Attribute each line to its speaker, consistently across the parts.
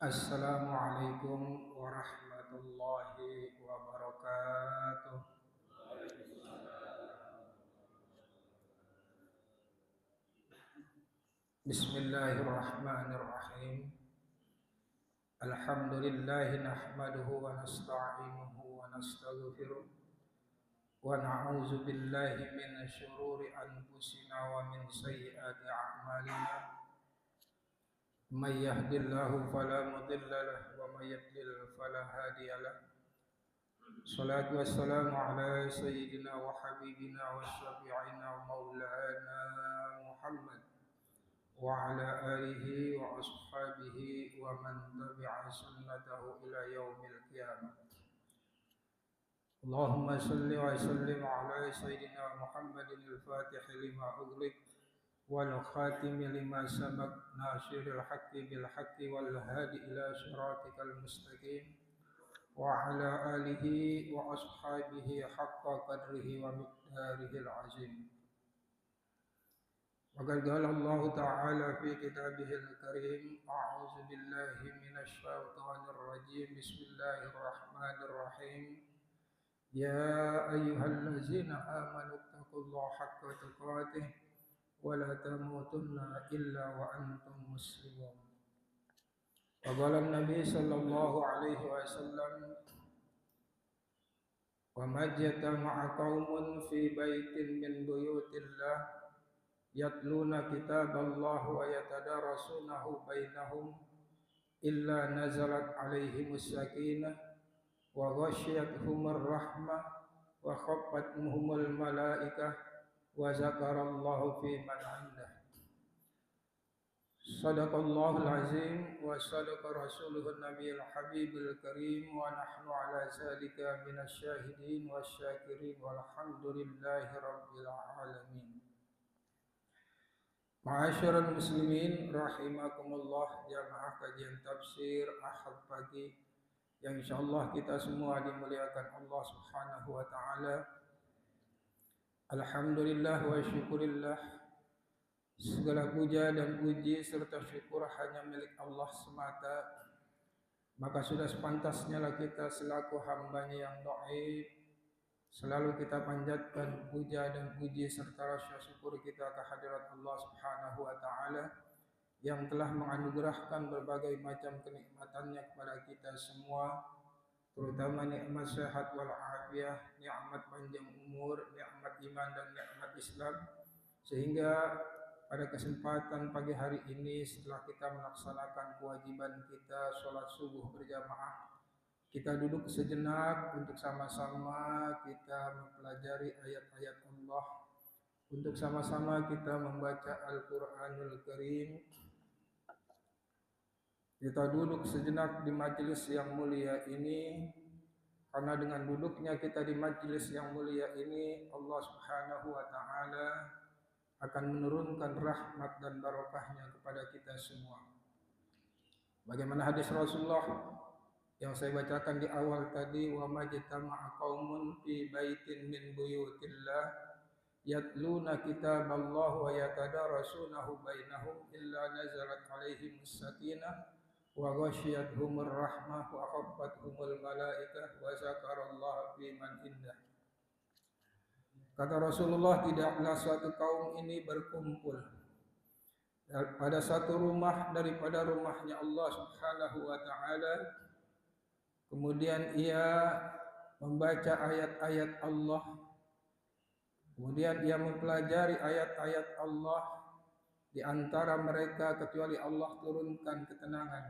Speaker 1: Assalamualaikum warahmatullahi wabarakatuh. Bismillahirrahmanirrahim. Alhamdulillahi nahmaduhu wa nasta'inuhu wa nastaghfiruh wa na'udzu billahi min syururi anfusina wa min sayyiati a'malina. May yahdihillahu fala mudilla lahu wa may yudlil fala hadiya lahu. Salatu wassalamu ala sayyidina wa habibina wa syafi'ina wa maulana Muhammad wa ala alihi wa ashabihi wa man tabi'a sunnatahu ila yaumil qiyamah. Allahumma salli wa sallim ala sayyidina Muhammadin al-fatih lima ughliq wal khatim lima sabaq nasiril haqqi bil haqqi wal hadi ila siratikal mustaqim wa ala alihi wa ashabihi haqqa qadrihi wa miqdarihil azim. وقد قال الله تعالى في كتابه الكريم أعوذ بالله من الشيطان الرجيم بسم الله الرحمن الرحيم يا أيها الذين آمنوا اتقوا الله حق تقاته ولا تموتن إلا وأنتم مسلمون. وقال النبي صلى الله عليه وسلم وما اجتمع قوم في بيت من بيوت الله yatluna kitaballah wa yatadarasunahu bainahum illa nazalat alaihimus sakinah wa ghasyiyatuhumur rahmah wa khaffatuhumul malaikah wa zakarallahu fi man 'indah. Sadaqallahul azim wa sadaqa rasuluhun nabiyil habibul karim wa nahnu ala zalika minasyahidin wasyakirin walhamdulillahi rabbil alamin. Ma'asyiral muslimin rahimakumullah, jamaah kajian tafsir Ahad pagi yang insyaallah kita semua dimuliakan Allah Subhanahu wa taala. Alhamdulillah wa syukurillah, segala puja dan puji serta syukur hanya milik Allah semata. Maka sudah sepantasnya lah kita selaku hambanya yang dhaif selalu kita panjatkan puja dan puji serta rasa syukur kita kehadirat Allah Subhanahu wa taala yang telah menganugerahkan berbagai macam kenikmatannya kepada kita semua, terutama nikmat sehat wal afiah, nikmat panjang umur, nikmat iman dan nikmat Islam, sehingga pada kesempatan pagi hari ini setelah kita melaksanakan kewajiban kita sholat subuh berjamaah, kita duduk sejenak untuk sama-sama kita mempelajari ayat-ayat Allah, untuk sama-sama kita membaca Al-Quranul Karim. Kita duduk sejenak di majelis yang mulia ini, karena dengan duduknya kita di majelis yang mulia ini, Allah Subhanahu wa taala akan menurunkan rahmat dan barokahnya kepada kita semua. Bagaimana hadis Rasulullah yang saya bacakan di awal tadi, wa majtama'a qaumun fi baitin min buyutillah yatluna kitaballah wa yatadarasunahu bainahum illa nazalat alaihimus sakinah wa ghasyiyatuhumur rahmah wa khaffatuhumul malaikah wa zakarallaha fi man indah. Kata Rasulullah, tidaklah suatu kaum ini berkumpul pada satu rumah daripada rumahnya Allah Subhanahu wa taala, kemudian ia membaca ayat-ayat Allah, kemudian ia mempelajari ayat-ayat Allah, di antara mereka kecuali Allah turunkan ketenangan,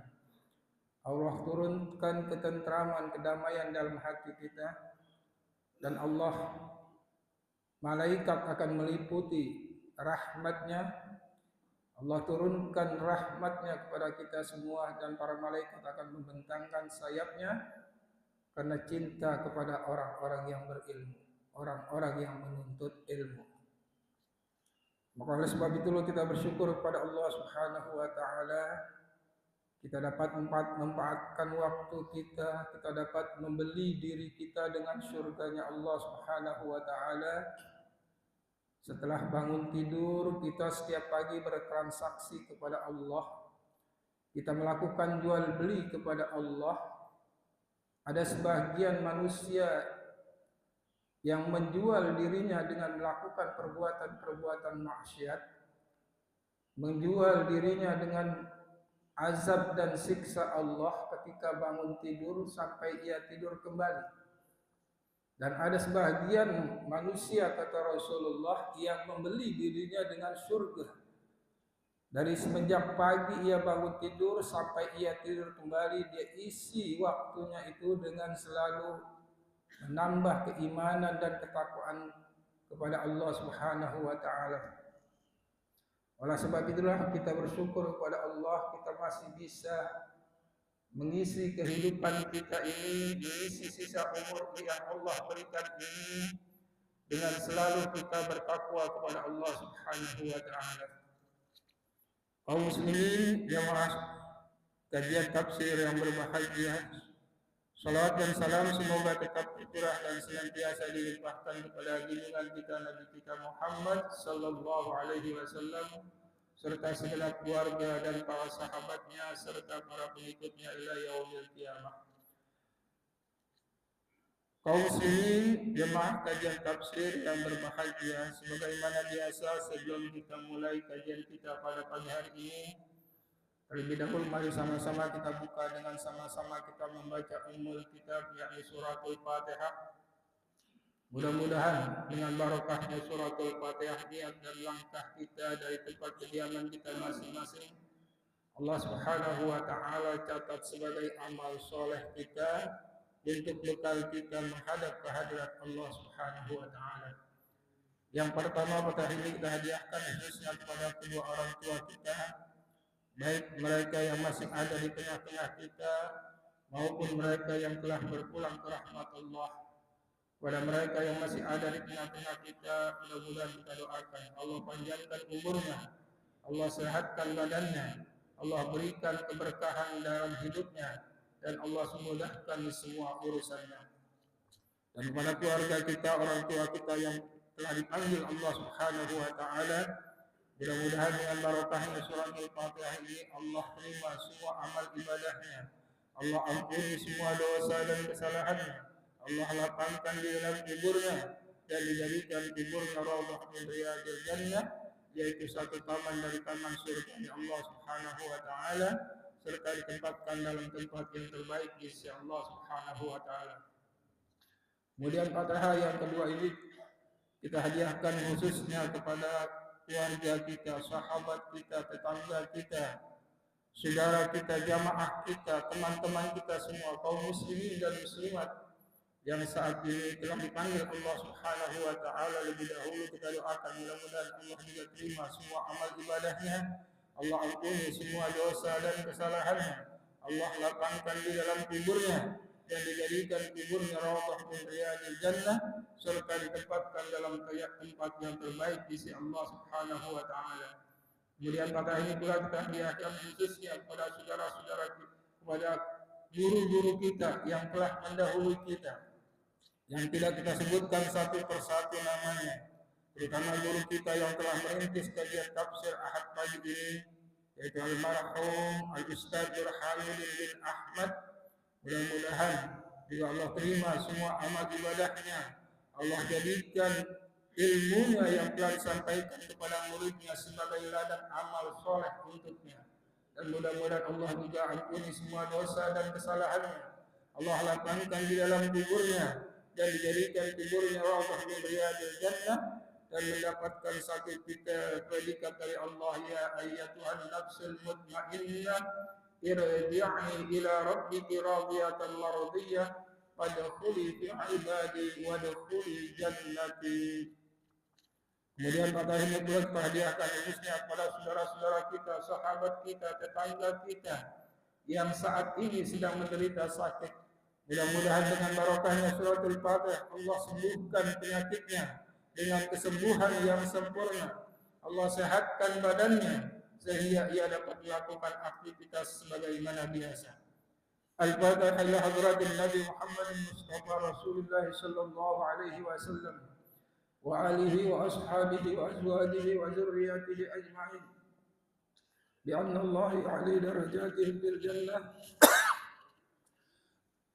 Speaker 1: Allah turunkan ketentraman, kedamaian dalam hati kita, dan Allah, malaikat akan meliputi rahmatnya. Allah turunkan rahmatnya kepada kita semua, dan para malaikat akan membentangkan sayapnya karena cinta kepada orang-orang yang berilmu, orang-orang yang menuntut ilmu. Maka oleh sebab itulah kita bersyukur kepada Allah Subhanahu wa taala, kita dapat memanfaatkan waktu kita dapat membeli diri kita dengan surganya Allah Subhanahu wa taala. Setelah bangun tidur, kita setiap pagi bertransaksi kepada Allah. kita melakukan jual beli kepada Allah, ada sebagian manusia yang menjual dirinya dengan melakukan perbuatan-perbuatan maksiat, menjual dirinya dengan azab dan siksa Allah ketika bangun tidur sampai ia tidur kembali. Dan ada sebagian manusia, kata Rasulullah, yang membeli dirinya dengan surga. Dari semenjak pagi ia bangun tidur sampai ia tidur kembali, dia isi waktunya itu dengan selalu menambah keimanan dan ketakwaan kepada Allah Subhanahu wa taala. Oleh sebab itulah kita bersyukur kepada Allah, kita masih bisa mengisi kehidupan kita ini, mengisi sisa umur yang Allah berikan ini dengan selalu kita bertakwa kepada Allah Subhanahu wa taala. Kaum muslimin jamaah kajian tafsir yang berbahagia, salawat dan salam semoga tetap tercurah dan senantiasa dilimpahkan kepada junjungan kita Nabi kita Muhammad sallallahu alaihi wasallam serta segenap keluarga dan para sahabatnya serta para pengikutnya ila yaumil qiyamah. Kaum muslimin jemaah kajian tafsir yang berbahagia, sebagaimana biasa sebelum kita mulai kajian kita pada pagi hari ini, terlebih dahulu mari sama-sama kita buka dengan sama-sama kita membaca ummul kitab yakni suratul Fatihah. Mudah-mudahan dengan barokahnya suratul Fatihah niat dan langkah kita dari tempat kediaman kita masing-masing, Allah Subhanahu wa taala catat sebagai amal soleh kita untuk bekal kita menghadap kehadirat Allah Subhanahu wa taala. Yang pertama pada hari ini kita hadiahkan khususnya kepada kedua orang tua kita, baik mereka yang masih ada di tengah-tengah kita maupun mereka yang telah berpulang ke rahmat Allah. Kepada mereka yang masih ada di tengah-tengah kita, mudah-mudahan kita doakan Allah panjangkan umurnya, Allah sehatkan badannya, Allah berikan keberkahan dalam hidupnya, dan Allah memudahkan semua urusannya. Dan kepada keluarga kita, orang tua kita yang telah dipanggil Allah Subhanahu wa taala, mudah-mudahan dengan barokahnya surat Al-Fatihah ini Allah terima semua amal ibadahnya, Allah ampuni semua dosa dan kesalahannya, Allah lapangkan di dalam kuburnya dan dijadikan kuburnya raudhah min riyadil jannah, yaitu satu taman dari taman surga Allah Subhanahu wa taala, serta ditempatkan dalam tempat yang terbaik di sisi Allah Subhanahu wa taala. Kemudian Fatihah yang kedua ini kita hadiahkan khususnya kepada keluarga kita, sahabat kita, tetangga kita, saudara kita, jamaah kita, teman-teman kita semua, kaum muslimin dan muslimat yang saat ini telah dipanggil Allah Subhanahu wa taala. Lebih dahulu kita doakan mudah-mudahan Allah juga terima semua amal ibadahnya, Allah ampuni semua dosa dan kesalahannya, Allah lapangkan di dalam kuburnya dan dijadikan kuburnya raudhah min riyadil jannah, serta ditempatkan dalam tempat yang terbaik di sisi Allah Subhanahu wa taala. Kemudian pada ini pula kita hadiahkan khususnya kepada saudara-saudara kita, kepada guru-guru kita yang telah mendahului kita, yang tidak kita sebutkan satu persatu namanya, terutama guru kita yang telah merintis kajian tafsir Ahad pagi ini, yaitu almarhum Al-Ustaz Burhanuddin bin Ahmad. Mudah-mudahan juga Allah terima semua amal ibadahnya, Allah jadikan ilmunya yang telah disampaikan kepada muridnya sebagai ladang amal soleh untuknya, dan mudah-mudahan Allah juga ampuni semua dosa dan kesalahannya, Allah lapangkan di dalam kuburnya dan dijadikan kuburnya raudhah min riyadil jannah, dan mendapatkan satu predikat dari Allah, ya ayyatuhan nafsul mutmainnah irji'ni ila rabbiki radiyatan mardiyah fadkhuli fi ibadi wadkhuli jannati. Kemudian pada hari ini pula kita hadiahkan khususnya kepada saudara-saudara kita, sahabat kita, tetangga kita yang saat ini sedang menderita sakit. Mudah-mudahan dengan barokahnya suratul Fatihah Allah sembuhkan penyakitnya dengan kesembuhan yang sempurna, Allah sehatkan badannya sehingga ia dapat melakukan aktivitas sebagaimana biasa. Al-Fatihah ila hadratin Nabi Muhammad Mustafa Rasulullah sallallahu alaihi wasallam wa alihi wa ashabihi wa azwajihi wa dzurriyyatihi ajma'in. بأن الله يعلي درجاتهم في الجنة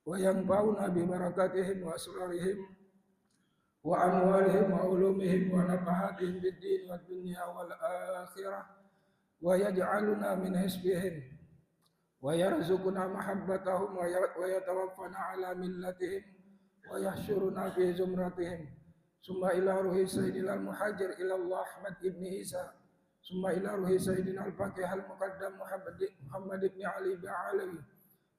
Speaker 1: وينفعنا ببركاتهم وأسرارهم وأموالهم وعلومهم ونفحاتهم في الدين والدنيا والآخرة ويجعلنا من حزبهم ويرزقنا محبتهم ويتوفنا على ملتهم ويحشرنا في زمرتهم ثم إلى روح سيدنا المهاجر إلى الله أحمد بن عيسى ثم إلى روح سيدنا الفقيه المقدم محمد بن علي بن علوي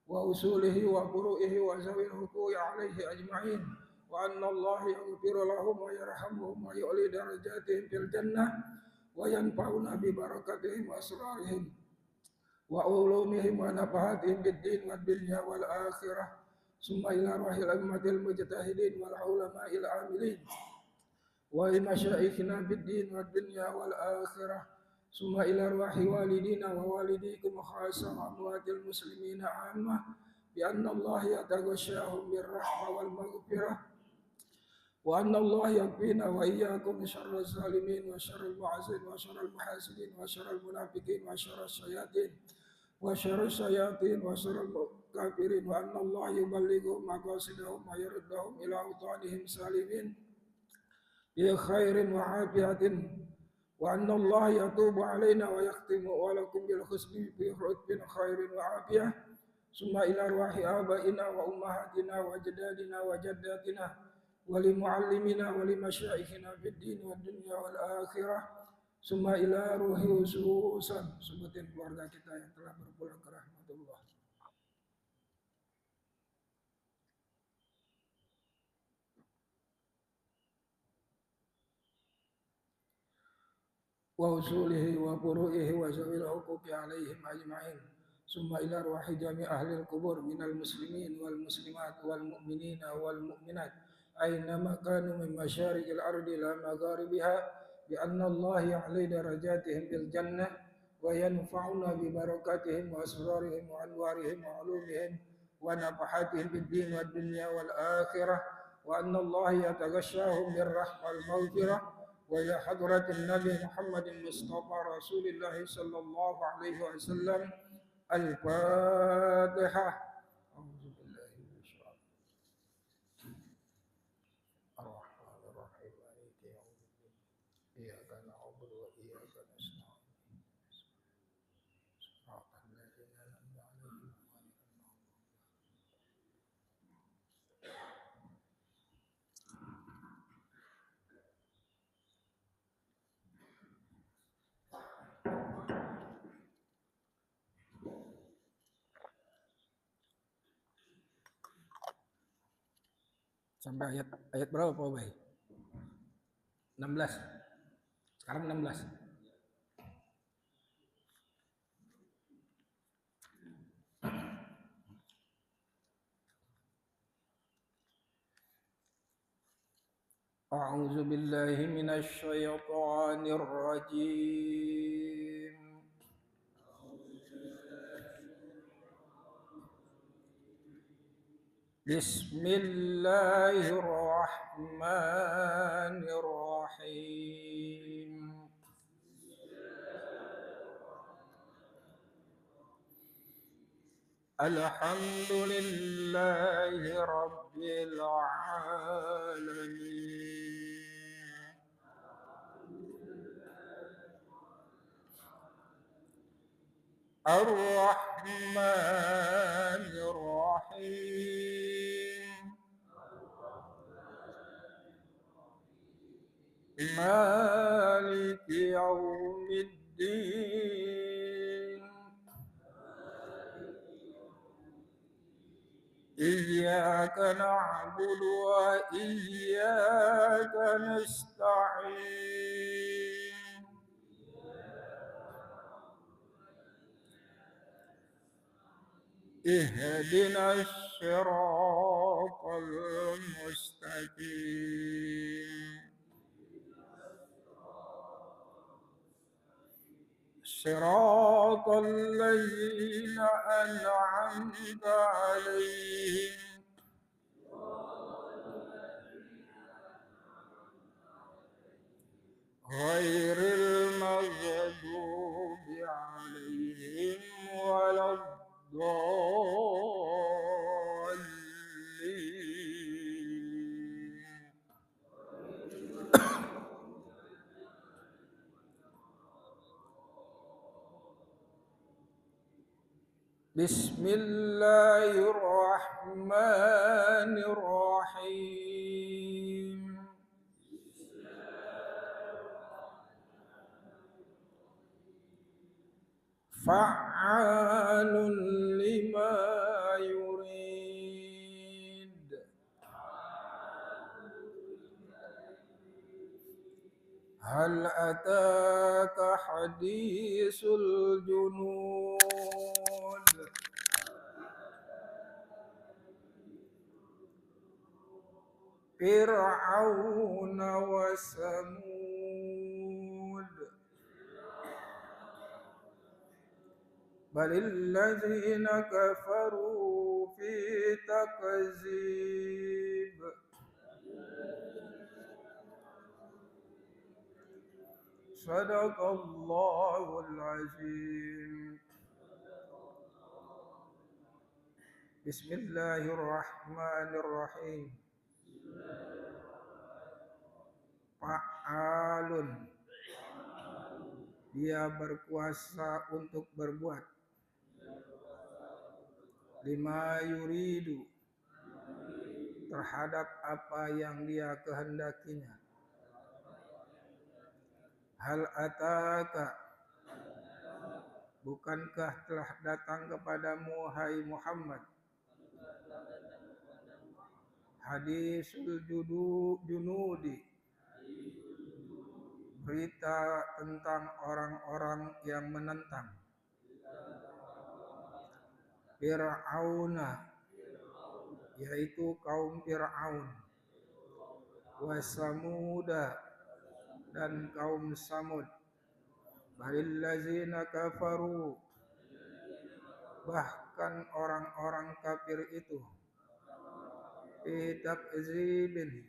Speaker 1: وأصوله وفروعه وذوي الحقوق عليه أجمعين وأن الله يغفر لهم ويرحمهم ويعلي درجاتهم في الجنة وينفعنا ببركتهم وأسرارهم وعلومهم ونفحاتهم بالدين والدنيا والآخرة ثم إلى روح الأئمة المجتهدين والعلماء العاملين ولمشايخنا في الدين والدنيا والآخرة ثم إلى أرواح والدينا ووالديكم خاصة وأموات المسلمين عامة بأن الله يتغشاهم بالرحمة والمغفرة وأن الله يكفينا وإياكم شر الظالمين وشر المعزين وشر المحاسدين وشر المنافقين وشر الشياطين وشر الكافرين وأن الله يبلغهم مقاصدهم ويردهم إلى أوطانهم سالمين بخير وعافية وأن الله يتوب علينا ويختم ولكم بالحسن برتب خير وعافية ثم إلى أرواح آبائنا وأمهاتنا وأجدادنا وجداتنا ولمعلمنا ولمشايخنا في الدين والدنيا والآخرة ثم إلى روح khususan sebutin keluarga kita yang telah berpulang ke rahmatullah. Wa usulihi wa furu'ihi wa zawil huquqi alaihim ajma'in. Summa ila ruhi jami ahli al-qubur minal muslimin wal muslimat wal mu'minina wal mu'minat aynama kanu min masyariqil ardi la magharibiha bi anna Allah ya'li darajatihim fil jannah wa yanfa'una bi barakatihim wa asrarihim wa anwarihim wa ulumihim wa nafahatihim fid din wad dunya wal akhirah wa anna Allah yataghashshahum bir rahmal maghfirah وإلى حضرة النبي محمد المصطفى رسول الله صلى الله عليه وسلم الفاتحة. أعوذ بالله من الشيطان الرحمن الرحيم مالك يوم الدين إياك نعبد وإياك نستعين صراط الذين أنعمت عليهم sampai ayat berapa Pak Bay? 16. Sekarang 16. A'udzu billahi minasy syaithanir rajim. Bismillahirrahmanirrahim. Alhamdulillahi rabbil alamin. Ar-Rahmanir Rahim. Maliki yaumiddin. Iyyaka na'budu wa iyyaka nasta'in. Ihdinas siratal mustaqim. صراط الذين أنعمت عليهم غير المغضوب عليهم Bismillahirrahmanirrahim. Fa'alun lima yurid. Hal ataka hadisul junud. Fir'aun wa Samud. Balil ladzina kafaru fi takzib. Sadaqallahul azim. Bismillahirrahmanirrahim. Fa'alun, dia berkuasa untuk berbuat. Lima yuridu, terhadap apa yang dia kehendakinya. Hal ataka, bukankah telah datang kepadamu hai Muhammad hadisul junudi, berita tentang orang-orang yang menentang. Fir'auna, yaitu kaum Fir'aun. Wa Samuda, dan kaum Samud. Balil ladzina kafaru, bahkan orang-orang kafir itu. Fi takzibin,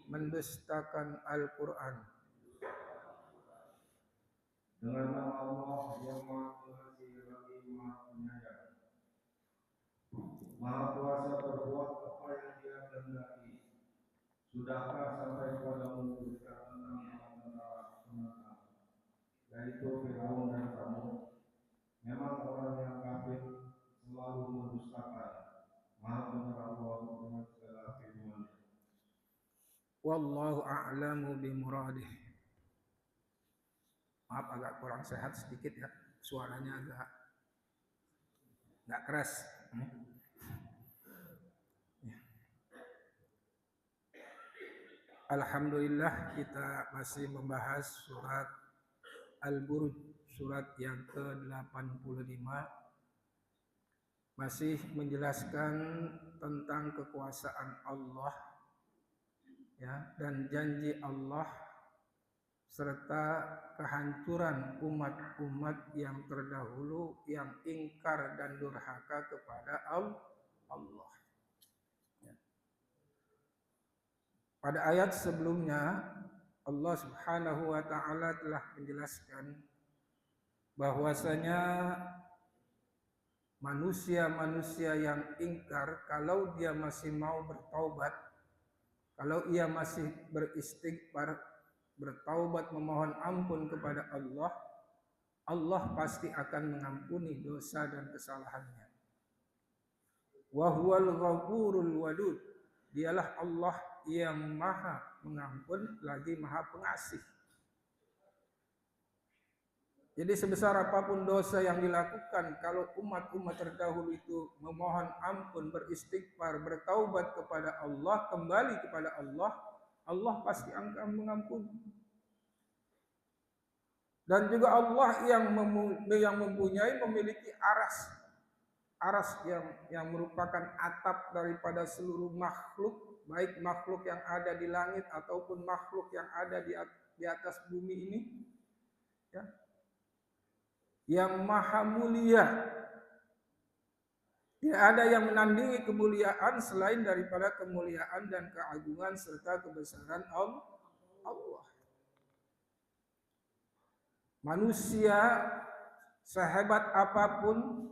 Speaker 1: mendustakan Al-Quran. Dengan nama Allah yang Maha Pengasih lagi Maha Penyayang. Maha kuasa berbuat apa yang Dia kehendaki. Sudahkah sampai padamu berita tentang tentara penentang, yaitu Fir'aun dan Samud? Memang orang yang kafir selalu mendustakan. Maha benar Allah dengan segala firman. Wallahu a'lamu bimuradih. Maaf agak kurang sehat sedikit ya, suaranya agak nggak keras. Alhamdulillah, kita masih membahas surat Al-Buruj, surat yang ke-85, masih menjelaskan tentang kekuasaan Allah ya, dan janji Allah serta kehancuran umat-umat yang terdahulu yang ingkar dan durhaka kepada Allah. Ya. Pada ayat sebelumnya Allah Subhanahu wa taala telah menjelaskan bahwasanya manusia-manusia yang ingkar, kalau dia masih mau bertaubat, kalau ia masih beristighfar, bertaubat memohon ampun kepada Allah, Allah pasti akan mengampuni dosa dan kesalahannya. Wa huwal ghafurul wadud, dialah Allah yang maha mengampun lagi maha pengasih. Jadi sebesar apapun dosa yang dilakukan, kalau umat-umat terdahulu itu memohon ampun, beristighfar, bertaubat kepada Allah, kembali kepada Allah, Allah pasti akan mengampuni. Dan juga Allah yang memiliki aras yang merupakan atap daripada seluruh makhluk, baik makhluk yang ada di langit ataupun makhluk yang ada di atas bumi ini, ya, yang maha mulia. Tidak ada yang menandingi kemuliaan selain daripada kemuliaan dan keagungan serta kebesaran Allah. Manusia sehebat apapun,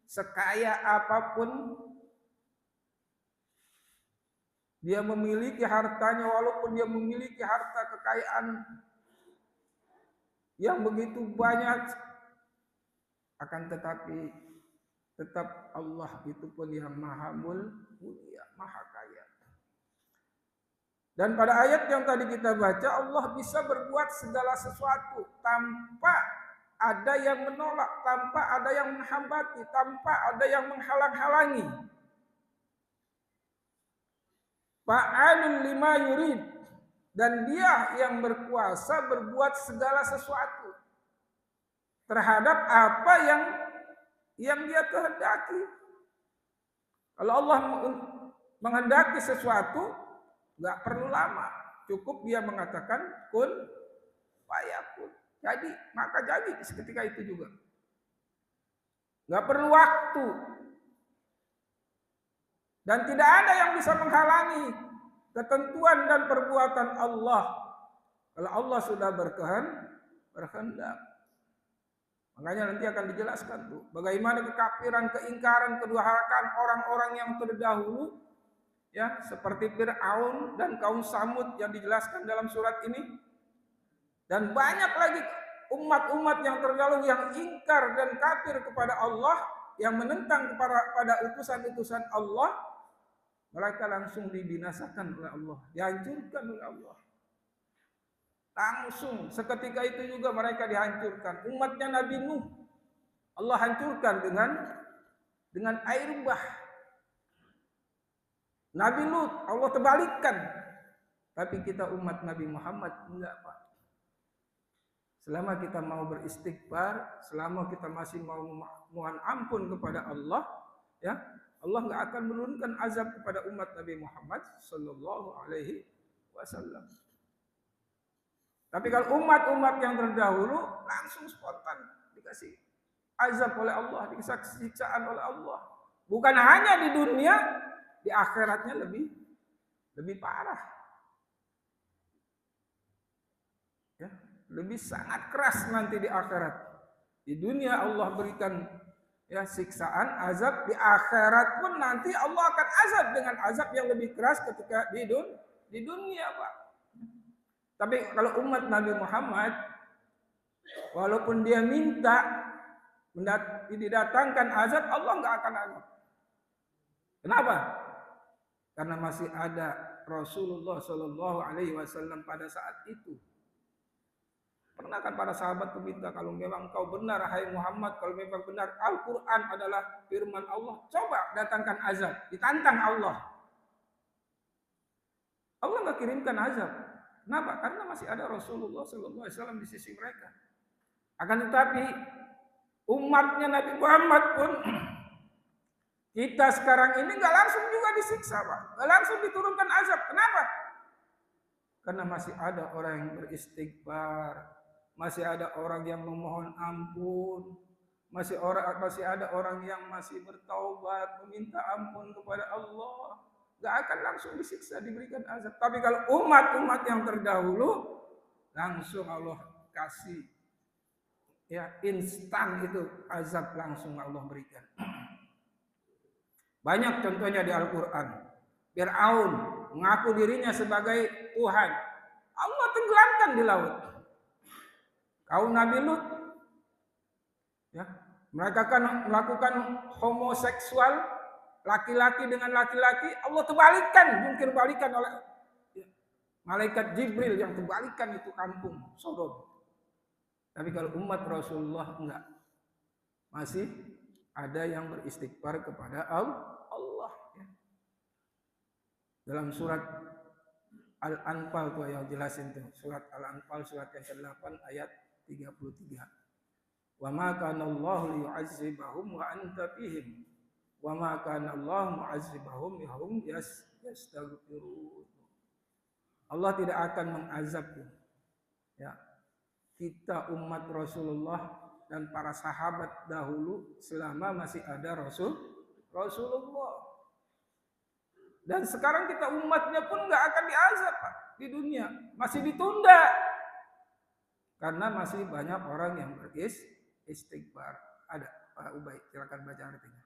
Speaker 1: sekaya apapun dia memiliki hartanya, walaupun dia memiliki harta kekayaan yang begitu banyak, akan tetapi tetap Allah itu pun yang maha mulia, maha kaya. Dan pada ayat yang tadi kita baca, Allah bisa berbuat segala sesuatu tanpa ada yang menolak, tanpa ada yang menghambati, tanpa ada yang menghalang-halangi. Fa'alun lima yurid, dan dia yang berkuasa berbuat segala sesuatu terhadap apa yang dia kehendaki. Kalau Allah menghendaki sesuatu, nggak perlu lama, cukup dia mengatakan kun fayakun. Jadi maka jadi seketika itu juga, nggak perlu waktu. Dan tidak ada yang bisa menghalangi ketentuan dan perbuatan Allah. Kalau Allah sudah berkehendak. Makanya nanti akan dijelaskan tuh bagaimana kekafiran, keingkaran, kedurhakaan orang-orang yang terdahulu, ya, seperti Fir'aun dan kaum Samud yang dijelaskan dalam surat ini. Dan banyak lagi umat-umat yang terdahulu yang ingkar dan kafir kepada Allah, yang menentang pada utusan-utusan Allah. Mereka langsung dibinasakan oleh Allah, dihancurkan oleh Allah. Langsung seketika itu juga mereka dihancurkan. Umatnya Nabi Nuh Allah hancurkan dengan air bah. Nabi Lut Allah terbalikan. Tapi kita umat Nabi Muhammad enggak, Pak. Selama kita mau beristighfar, selama kita masih mau mohon ampun kepada Allah, ya, Allah nggak akan menurunkan azab kepada umat Nabi Muhammad Sallallahu Alaihi Wasallam. Tapi kalau umat-umat yang terdahulu langsung spontan dikasih azab oleh Allah, dikasih siksaan oleh Allah. Bukan hanya di dunia, di akhiratnya lebih parah. Ya, lebih sangat keras nanti di akhirat. Di dunia Allah berikan, ya, siksaan, azab, di akhirat pun nanti Allah akan azab dengan azab yang lebih keras ketika di dunia, Pak. Tapi kalau umat Nabi Muhammad, walaupun dia minta didatangkan azab, Allah nggak akan azab. Kenapa? Karena masih ada Rasulullah Shallallahu Alaihi Wasallam pada saat itu. Pernah kan para sahabat meminta, kalau memang kau benar, hai Muhammad, kalau memang benar Al-Quran adalah firman Allah, coba datangkan azab, ditantang Allah. Allah nggak kirimkan azab. Kenapa? Karena masih ada Rasulullah SAW di sisi mereka. Akan tetapi umatnya Nabi Muhammad pun kita sekarang ini nggak langsung juga disiksa, Pak. Nggak langsung diturunkan azab. Kenapa? Karena masih ada orang yang beristighfar, masih ada orang yang memohon ampun, masih ada orang yang masih bertaubat, meminta ampun kepada Allah. Gak akan langsung disiksa, diberikan azab. Tapi kalau umat-umat yang terdahulu, langsung Allah kasih, ya, instan itu azab langsung Allah berikan. Banyak contohnya di Al-Quran. Fir'aun mengaku dirinya sebagai Tuhan, Allah tenggelamkan di laut. Kaum Nabi Lut, ya, mereka kan melakukan homoseksual, laki-laki dengan laki-laki, Allah terbalikan, jungkir balikan oleh, ya, malaikat Jibril yang terbalikan itu kampung Sodom. Tapi kalau umat Rasulullah enggak, masih ada yang beristighfar kepada Allah. Ya. Dalam surat Al-Anfal tuh yang jelasin tuh, surat Al-Anfal surat yang ke-8 ayat 33. Wa ma kana Allahu liyu'azzibahum wa anta fihim wa ma kana Allahu mu'azzibahum wa hum yastaghfirun. Allah tidak akan mengazab, ya, kita umat Rasulullah dan para sahabat dahulu selama masih ada Rasulullah. Dan sekarang kita umatnya pun nggak akan diazab, Pak, di dunia, masih ditunda. Karena masih banyak orang yang beristighfar. Ada. Pak Ubay, silakan baca artinya.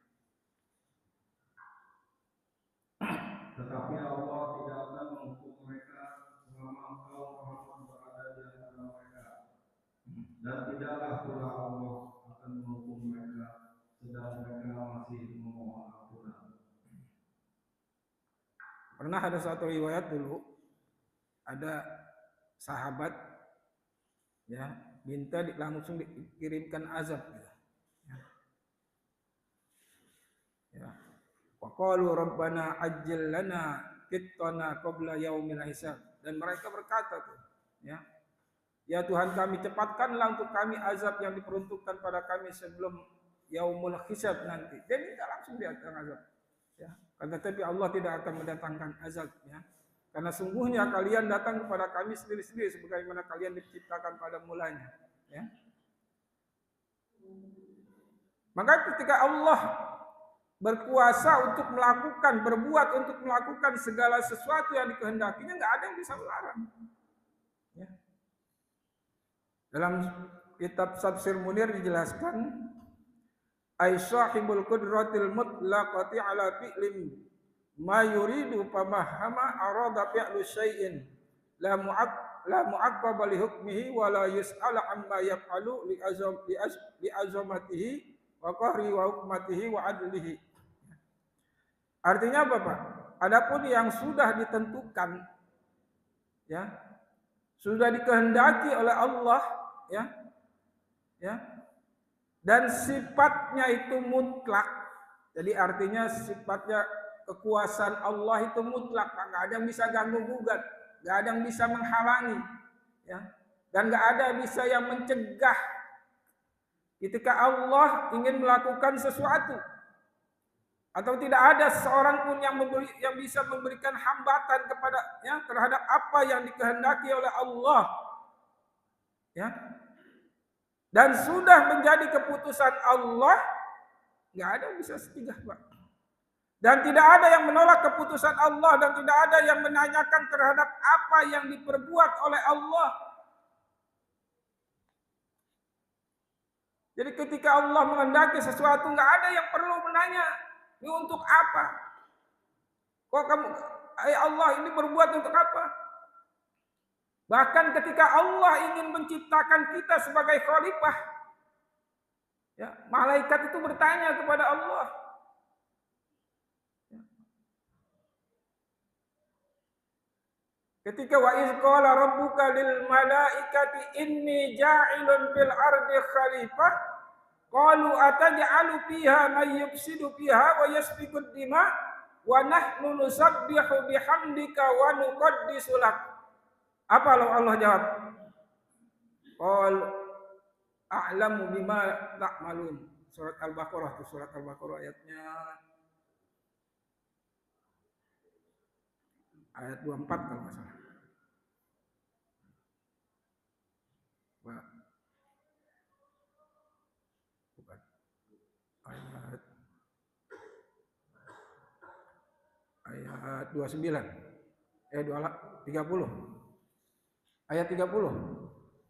Speaker 2: Tetapi Allah tidak akan menghukum mereka selama engkau Muhammad berada di antara mereka, dan tidaklah pula Allah akan menghukum mereka sedang mereka masih memohon ampunan.
Speaker 1: Pernah ada satu riwayat dulu, ada sahabat ya minta langsung dikirimkan azab ya. Wa qalu rabbana ajjil lana qittana qabla yaumil hisab, dan mereka berkata tuh ya Tuhan kami, cepatkanlah untuk kami azab yang diperuntukkan pada kami sebelum yaumul hisab nanti. Dia minta langsung diatur azab ya. Tetapi Allah tidak akan mendatangkan azab ya. Karena sungguhnya kalian datang kepada kami sendiri-sendiri sebagaimana kalian diciptakan pada mulanya ya. Maka ketika Allah berkuasa untuk melakukan, berbuat untuk melakukan segala sesuatu yang dikehendakinya, nggak ada yang bisa melarang ya. Dalam kitab Tafsir Munir dijelaskan, Aisahibul qudratil mutlaqati ala fi'lim ma yuridu famahama arada fi'lu syai'in la mu'aqqaba li hukmihi wa la yus'ala amma yaf'alu li azamatihi wa qahri wa hukmatihi wa adlihi. Artinya apa, Pak? Adapun yang sudah ditentukan ya, sudah dikehendaki oleh Allah ya dan sifatnya itu mutlak. Jadi artinya sifatnya kekuasaan Allah itu mutlak, nggak ada yang bisa ganggu gugat, nggak ada yang bisa menghalangi, ya, dan nggak ada bisa yang mencegah ketika Allah ingin melakukan sesuatu, atau tidak ada seorang pun yang bisa memberikan hambatan kepada terhadap apa yang dikehendaki oleh Allah, ya. Dan sudah menjadi keputusan Allah, nggak ada yang bisa setigah, Pak. Dan tidak ada yang menolak keputusan Allah, dan tidak ada yang menanyakan terhadap apa yang diperbuat oleh Allah. Jadi ketika Allah menghendaki sesuatu, nggak ada yang perlu menanya, ini untuk apa? Kok kamu, Allah ini berbuat untuk apa? Bahkan ketika Allah ingin menciptakan kita sebagai khalifah, ya, malaikat itu bertanya kepada Allah. Ya. Ketika wa iz qala rabbuka lil malaikati inni ja'ilun fil ardi khalifah, qalu ataj'alu fiha may yufsidu fiha wa yasfiku dima wa nahnu nusabbihu bihamdika wa nuqaddisu lak. Apa Allah jawab? Qul a'lamu bima ta'malun. Surat Al-Baqarah, surat Al-Baqarah ayat 24 kalau nggak salah. Bukan. Ayat 29. 30. Ayat 30.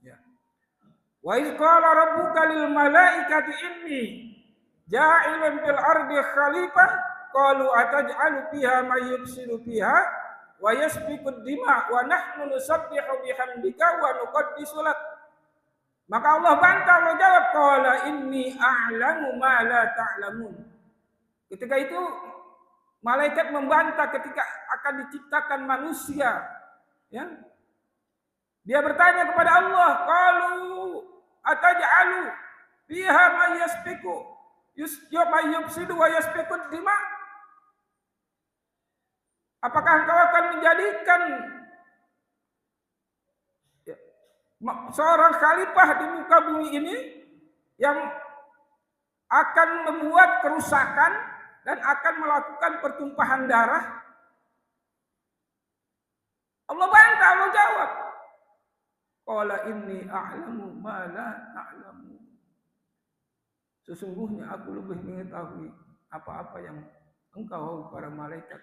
Speaker 1: Ya. Wa iz qala rabbuka lil malaikati inni ja'ilun fil ardi khalifah qalu ataj'alu fiha may yufsidu fiha wa yasfiku dima wa nahnu nusabbihu bihamdika wa nuqaddisu lak. Maka Allah bantah, Allah jawab, qala inni a'lamu ma la ta'lamun. Ketika itu malaikat membantah ketika akan diciptakan manusia, ya. Dia bertanya kepada Allah, qalu ataj'alu fiha may yasfiku may yufsidu wa yasfiku dima. Apakah engkau akan menjadikan seorang khalifah di muka bumi ini yang akan membuat kerusakan dan akan melakukan pertumpahan darah? Allah bantah, Allah jawab, qala inni a'lamu ma la ta'lamu. Sesungguhnya aku lebih mengetahui apa-apa yang engkau para malaikat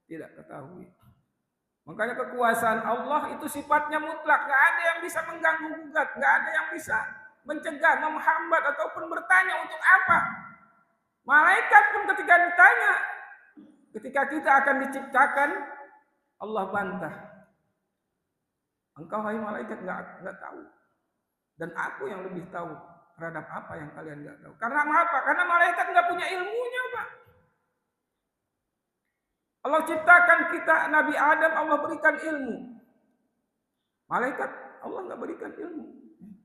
Speaker 1: tidak ketahui. Makanya kekuasaan Allah itu sifatnya mutlak, nggak ada yang bisa mengganggu gugat, nggak ada yang bisa mencegah, menghambat ataupun bertanya untuk apa. Malaikat pun ketika ditanya, ketika kita akan diciptakan, Allah bantah. Engkau hai malaikat nggak tahu, dan aku yang lebih tahu terhadap apa yang kalian nggak tahu. Karena apa? Karena malaikat nggak punya ilmunya, Pak. Allah ciptakan kita, Nabi Adam, Allah berikan ilmu. Malaikat Allah nggak berikan ilmu.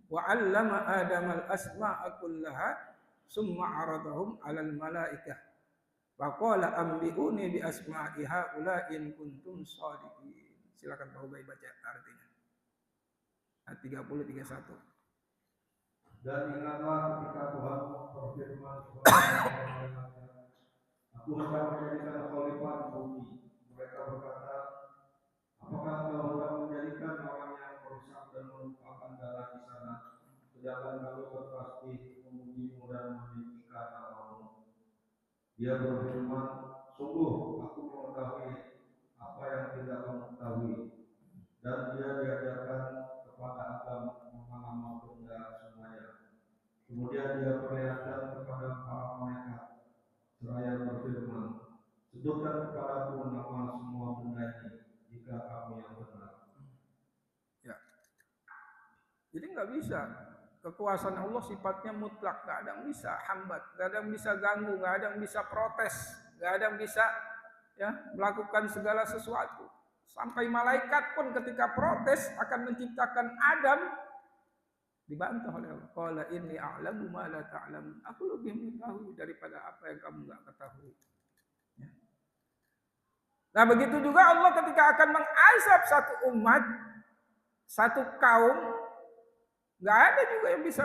Speaker 1: Wa 'allama Adamal asma'a kullaha summa 'aradahum 'alal malaikah. Wa qala ambi'uni bi asma'i haula in kuntum shadiqin. Silakan Pak Ubay baca artinya. Ayat 30 31.
Speaker 2: Dan ingatlah ketika Tuhan berfirman kepada malaikat, aku hendak menjadikan khalifah di bumi. Mereka berkata, apakah engkau hendak menjadikan orang yang merusak dan menumpahkan darah di sana, sedangkan kami pasti memujimu dan meninggikan namamu? Dia berfirman, sungguh aku mengetahui apa yang tidak kamu ketahui. Dan dia diajarkan kepada Adam nama-nama benda semuanya. Kemudian dia perlihatkan kepada para malaikat seraya berfirman, sebutkan kepadaku nama semua benda ini jika kamu yang benar.
Speaker 1: Ya. Jadi nggak bisa. Kekuasaan Allah sifatnya mutlak, nggak ada yang bisa hambat, nggak ada yang bisa ganggu, nggak ada yang bisa protes, nggak ada yang bisa ya melakukan segala sesuatu. Sampai malaikat pun ketika protes akan menciptakan Adam dibantah oleh Allah. Qala inni a'lamu ma la ta'lamun. Aku lebih mengetahui daripada apa yang kamu nggak ketahui. Ya. Nah begitu juga Allah ketika akan mengazab satu umat, satu kaum, nggak ada juga yang bisa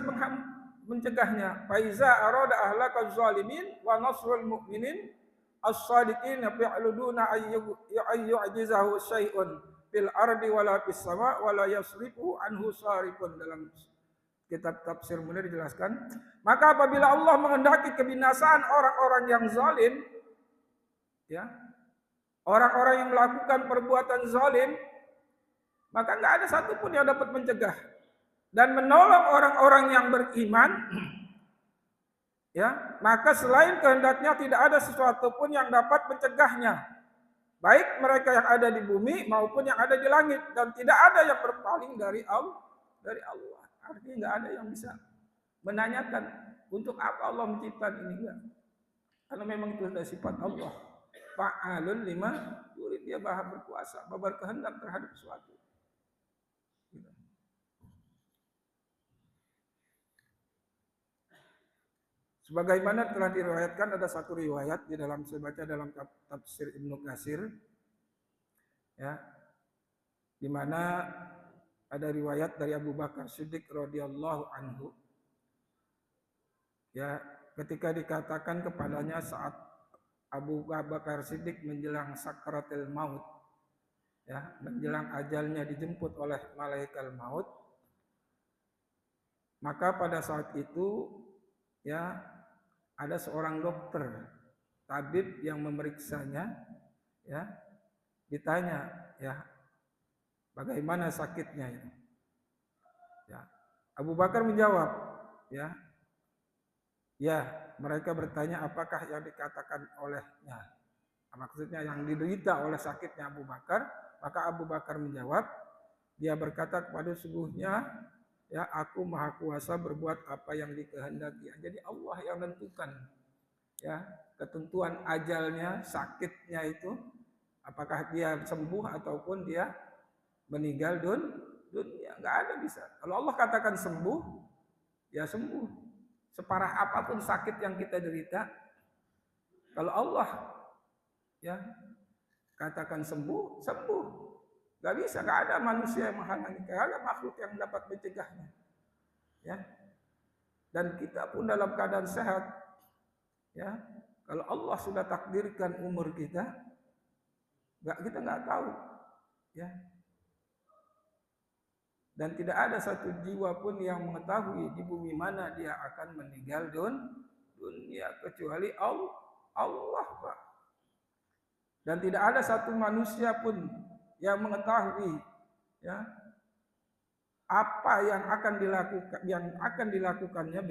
Speaker 1: mencegahnya. Faiza arada ahlakaz zalimin wa nasrul mu'minin as-sadiqin ya'luduna ayyu'jizahu syai'un fil ardi wala fis sama wala yasrifu anhu sarifun. Dalam kitab tafsir Munir dijelaskan, maka apabila Allah menghendaki kebinasaan orang-orang yang zalim, ya, orang-orang yang melakukan perbuatan zalim, maka nggak ada satupun yang dapat mencegah dan menolong orang-orang yang beriman. Ya, maka selain kehendaknya tidak ada sesuatu pun yang dapat mencegahnya, baik mereka yang ada di bumi maupun yang ada di langit, dan tidak ada yang berpaling dari Allah. Artinya nggak ada yang bisa menanyakan untuk apa Allah menciptakan ini, enggak. Karena memang itu sudah sifat Allah. Fa'alun lima yurid, dia maha berkuasa, berkehendak terhadap sesuatu. Sebagaimana telah diriwayatkan, ada satu riwayat di dalam, saya baca dalam tafsir Ibnu Katsir, ya, di mana ada riwayat dari Abu Bakar Siddiq radhiyallahu anhu, ya, ketika dikatakan kepadanya saat Abu Bakar Siddiq menjelang sakratil maut, ya, menjelang ajalnya dijemput oleh malaikat maut, maka pada saat itu, ya, ada seorang dokter, tabib yang memeriksanya, ya, ditanya, ya, bagaimana sakitnya itu. Ya, Abu Bakar menjawab, ya, mereka bertanya apakah yang dikatakan olehnya, maksudnya yang diderita oleh sakitnya Abu Bakar. Maka Abu Bakar menjawab, dia berkata kepada sungguhnya, ya, aku maha kuasa berbuat apa yang dikehendaki. Jadi Allah yang menentukan, ya, ketentuan ajalnya, sakitnya itu, apakah dia sembuh ataupun dia meninggal dunia. Nggak ada bisa. Kalau Allah katakan sembuh, ya sembuh. Separah apapun sakit yang kita derita, kalau Allah, ya, katakan sembuh, sembuh. Gak bisa, gak ada manusia yang menghalangi, gak ada makhluk yang dapat mencegahnya. Ya, dan kita pun dalam keadaan sehat. Ya, kalau Allah sudah takdirkan umur kita nggak tahu. Ya, dan tidak ada satu jiwa pun yang mengetahui di bumi mana dia akan meninggal dunia kecuali Allah, Pak. Dan tidak ada satu manusia pun yang mengetahui, ya, apa yang akan dilakukannya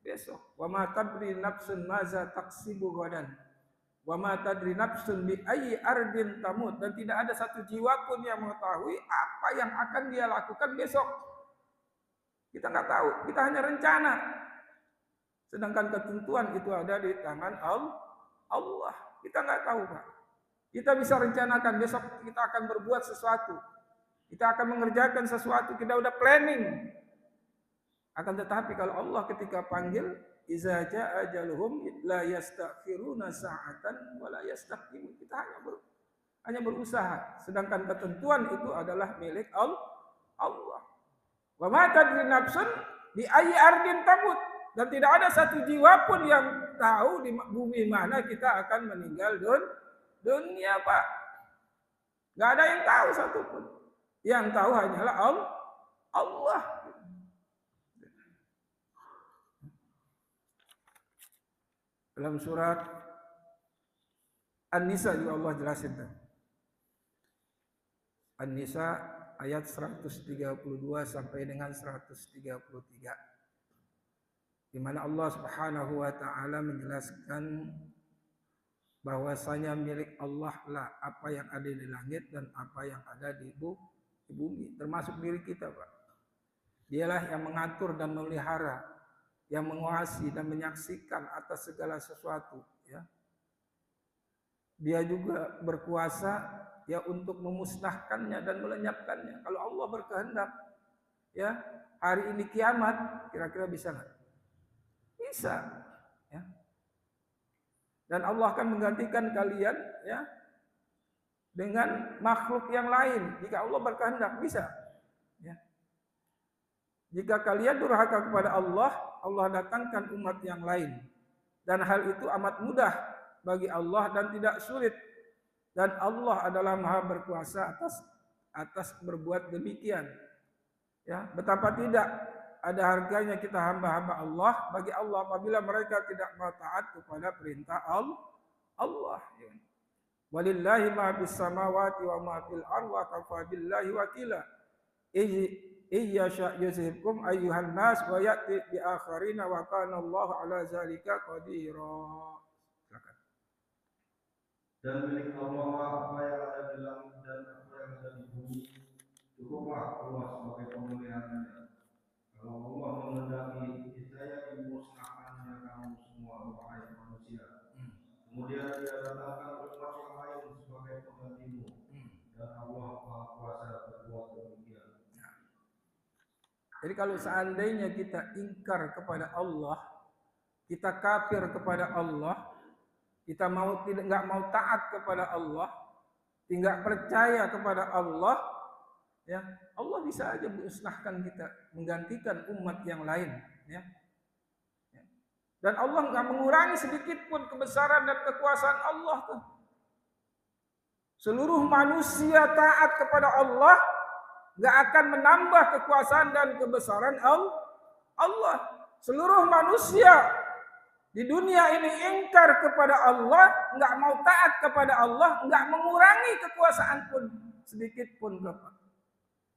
Speaker 1: besok. Wa ma tadri nafsun maza taksibu ghadan. Wa ma tadri nafsun bi ayyi ardin tamut, dan tidak ada satu jiwa pun yang mengetahui apa yang akan dia lakukan besok. Kita nggak tahu, kita hanya rencana. Sedangkan ketentuan itu ada di tangan Allah. Kita nggak tahu, Pak. Kita bisa rencanakan besok kita akan berbuat sesuatu. Kita akan mengerjakan sesuatu, kita udah planning. Akan tetapi kalau Allah ketika panggil, iza jaa ajaluhum la yastakhiruna sa'atan wa la yastaqdimun. Kita hanya berusaha. Sedangkan ketentuan itu adalah milik Allah. Wa ma tadri nafsun bi ayyi ardin tamut, dan tidak ada satu jiwa pun yang tahu di bumi mana kita akan meninggal dunia, Pak. Enggak ada yang tahu satupun. Yang tahu hanyalah Allah. Dalam surat An-Nisa juga Allah jelasin. An-Nisa ayat 132 sampai dengan 133. Di mana Allah Subhanahu wa taala menjelaskan bahwasanya milik Allah lah apa yang ada di langit dan apa yang ada di bumi, termasuk diri kita, Pak. Dialah yang mengatur dan memelihara, yang menguasai dan menyaksikan atas segala sesuatu, ya. Dia juga berkuasa ya untuk memusnahkannya dan melenyapkannya. Kalau Allah berkehendak, ya, hari ini kiamat, kira-kira bisa nggak? Bisa, ya. Dan Allah akan menggantikan kalian, ya, dengan makhluk yang lain. Jika Allah berkehendak, bisa. Ya. Jika kalian durhaka kepada Allah, Allah datangkan umat yang lain. Dan hal itu amat mudah bagi Allah dan tidak sulit. Dan Allah adalah Maha berkuasa atas berbuat demikian. Ya, betapa tidak ada harganya kita hamba-hamba Allah bagi Allah apabila mereka tidak mau taat kepada perintah Allah. Ya. Walillahi ma fis samawati wa ma fil ardi wa kafa billahi wakila. Iyasha yuzhibkum ayyuhan nas wa ya'ti bi akharina wa kana Allah ala zalika qadira. Silakan.
Speaker 2: Dan milik Allah apa yang ada di langit dan apa yang ada di bumi. Cukuplah Allah sebagai pemeliharanya. Kalau Allah menghendaki, niscaya dimusnahkannya kamu semua wahai manusia. Kemudian Dia datangkan umat yang lain sebagai penggantimu. Dan Allah Maha Kuasa berbuat demikian.
Speaker 1: Jadi kalau seandainya kita ingkar kepada Allah, kita kafir kepada Allah, kita nggak mau taat kepada Allah, tidak percaya kepada Allah, ya Allah bisa aja musnahkan kita, menggantikan umat yang lain, ya. Dan Allah nggak mengurangi sedikit pun kebesaran dan kekuasaan Allah tuh. Seluruh manusia taat kepada Allah, nggak akan menambah kekuasaan dan kebesaran Allah. Seluruh manusia di dunia ini ingkar kepada Allah, nggak mau taat kepada Allah, nggak mengurangi kekuasaan pun sedikit pun, Bapak,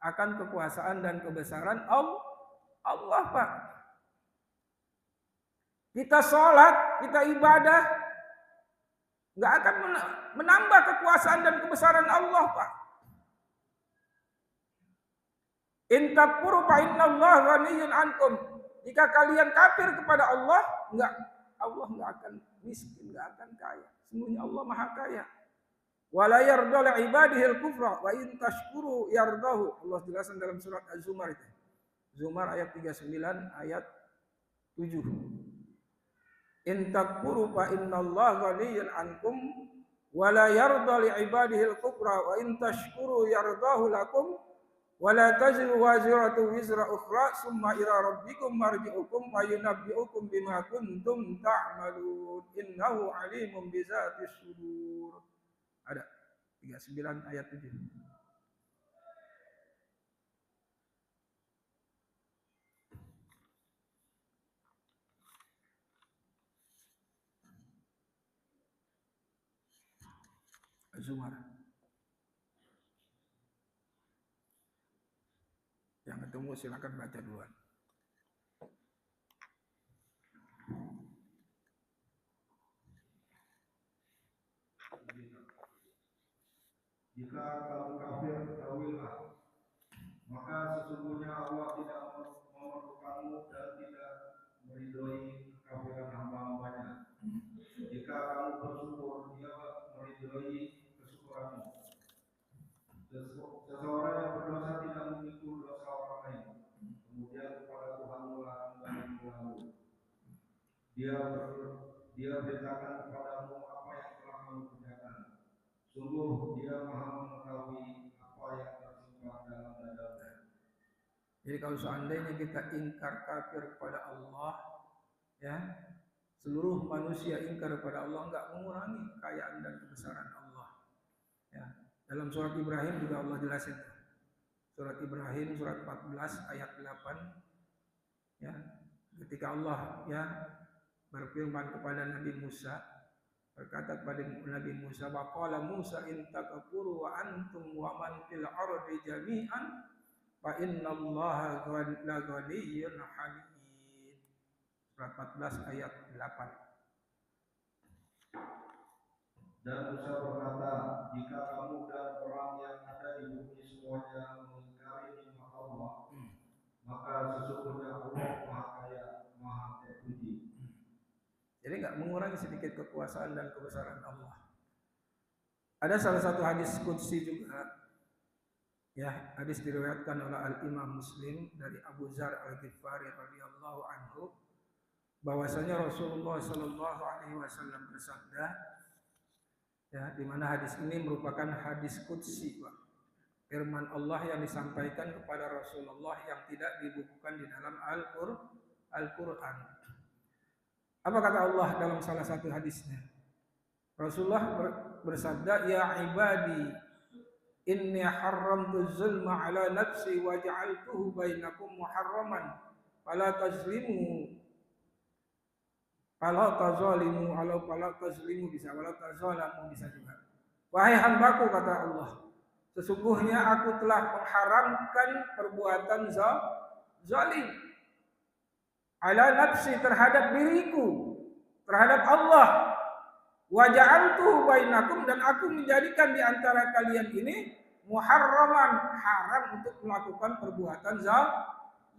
Speaker 1: akan kekuasaan dan kebesaran Allah, Pak. Kita sholat, kita ibadah, nggak akan menambah kekuasaan dan kebesaran Allah, Pak. In takfuru fa innallaha ghaniyyun ankum. Jika kalian kafir kepada Allah Allah nggak akan miskin, nggak akan kaya. Sesungguhnya Allah Maha Kaya. Wala yarda li ibadihil kufra wa in tashkuru yardahu. Allah jelaskan dalam surat Az-Zumar itu. Zumar ayat 39 ayat 7. In takfuru fa innallaha ghaniyyun ankum wala yarda li ibadihil kufra wa in tashkuru yardahu lakum. Wala taziru waziratu wizra ukhra summa ila rabbikum marji'ukum wa yunabbi'ukum bima kuntum ta'malun innahu alimun bizatis sudur. Ada 39 ayat 7. Az-Zumar. Yang ketemu silakan baca duluan.
Speaker 2: Jika kamu kafir, ketahuilah, maka sesungguhnya Allah tidak memerlukanmu dan tidak meridhoi kekafiran hamba-hambanya. Jika kamu bersyukur, Dia meridhoi kesyukuranmu. Seseorang yang berdosa tidak memikul dosa orang lain. Kemudian kepada Tuhanmu lah kembali mengadu. Dia beritakan kepadamu apa yang telah kamu kerjakan. Sungguh Dia Maha mengetahui apa yang tersimpan dalam dadamu.
Speaker 1: Jadi kalau seandainya kita ingkar kafir kepada Allah, ya, seluruh manusia ingkar kepada Allah, enggak mengurangi kekayaan dan kebesaran Allah. Ya, dalam surat Ibrahim juga Allah jelasin. Surat Ibrahim surat 14 ayat 8. Ya, ketika Allah ya berfirman kepada Nabi Musa, berkata kepada Nabi Musa, wa qala Musa in takfuru wa antum wa man fil ardi jami'an fa innallaha la ghaniyyun hamid. Surat 14 ayat 8.
Speaker 2: Dan Musa berkata, jika kamu dan orang yang ada di bumi semuanya mengingkari nikmat Allah, maka sesungguhnya Allah Maha Kaya, Maha Terpuji.
Speaker 1: Jadi nggak mengurangi sedikit kekuasaan dan kebesaran Allah. Ada salah satu hadis qudsi juga, ya, hadis diriwayatkan oleh Al-Imam Muslim dari Abu Dzar Al-Ghifari radhiyallahu anhu, bahwasanya Rasulullah Shallallahu alaihi wasallam bersabda, ya, di mana hadis ini merupakan hadis qudsi, Pak. Firman Allah yang disampaikan kepada Rasulullah yang tidak dibukukan di dalam Al-Qur'an. Apa kata Allah dalam salah satu hadisnya? Rasulullah bersabda, ya ibadi, inni haramtu zulma ala nafsi wa ja'altuhu bainakum muharraman fala tazlimu bisa, wala tazalamu bisa juga. Wahai hambaku, kata Allah, sesungguhnya aku telah mengharamkan perbuatan zalim ala nafsi, terhadap diriku, terhadap Allah, wa ja'altuhu bainakum, dan aku menjadikan di antara kalian ini muharraman, haram untuk melakukan perbuatan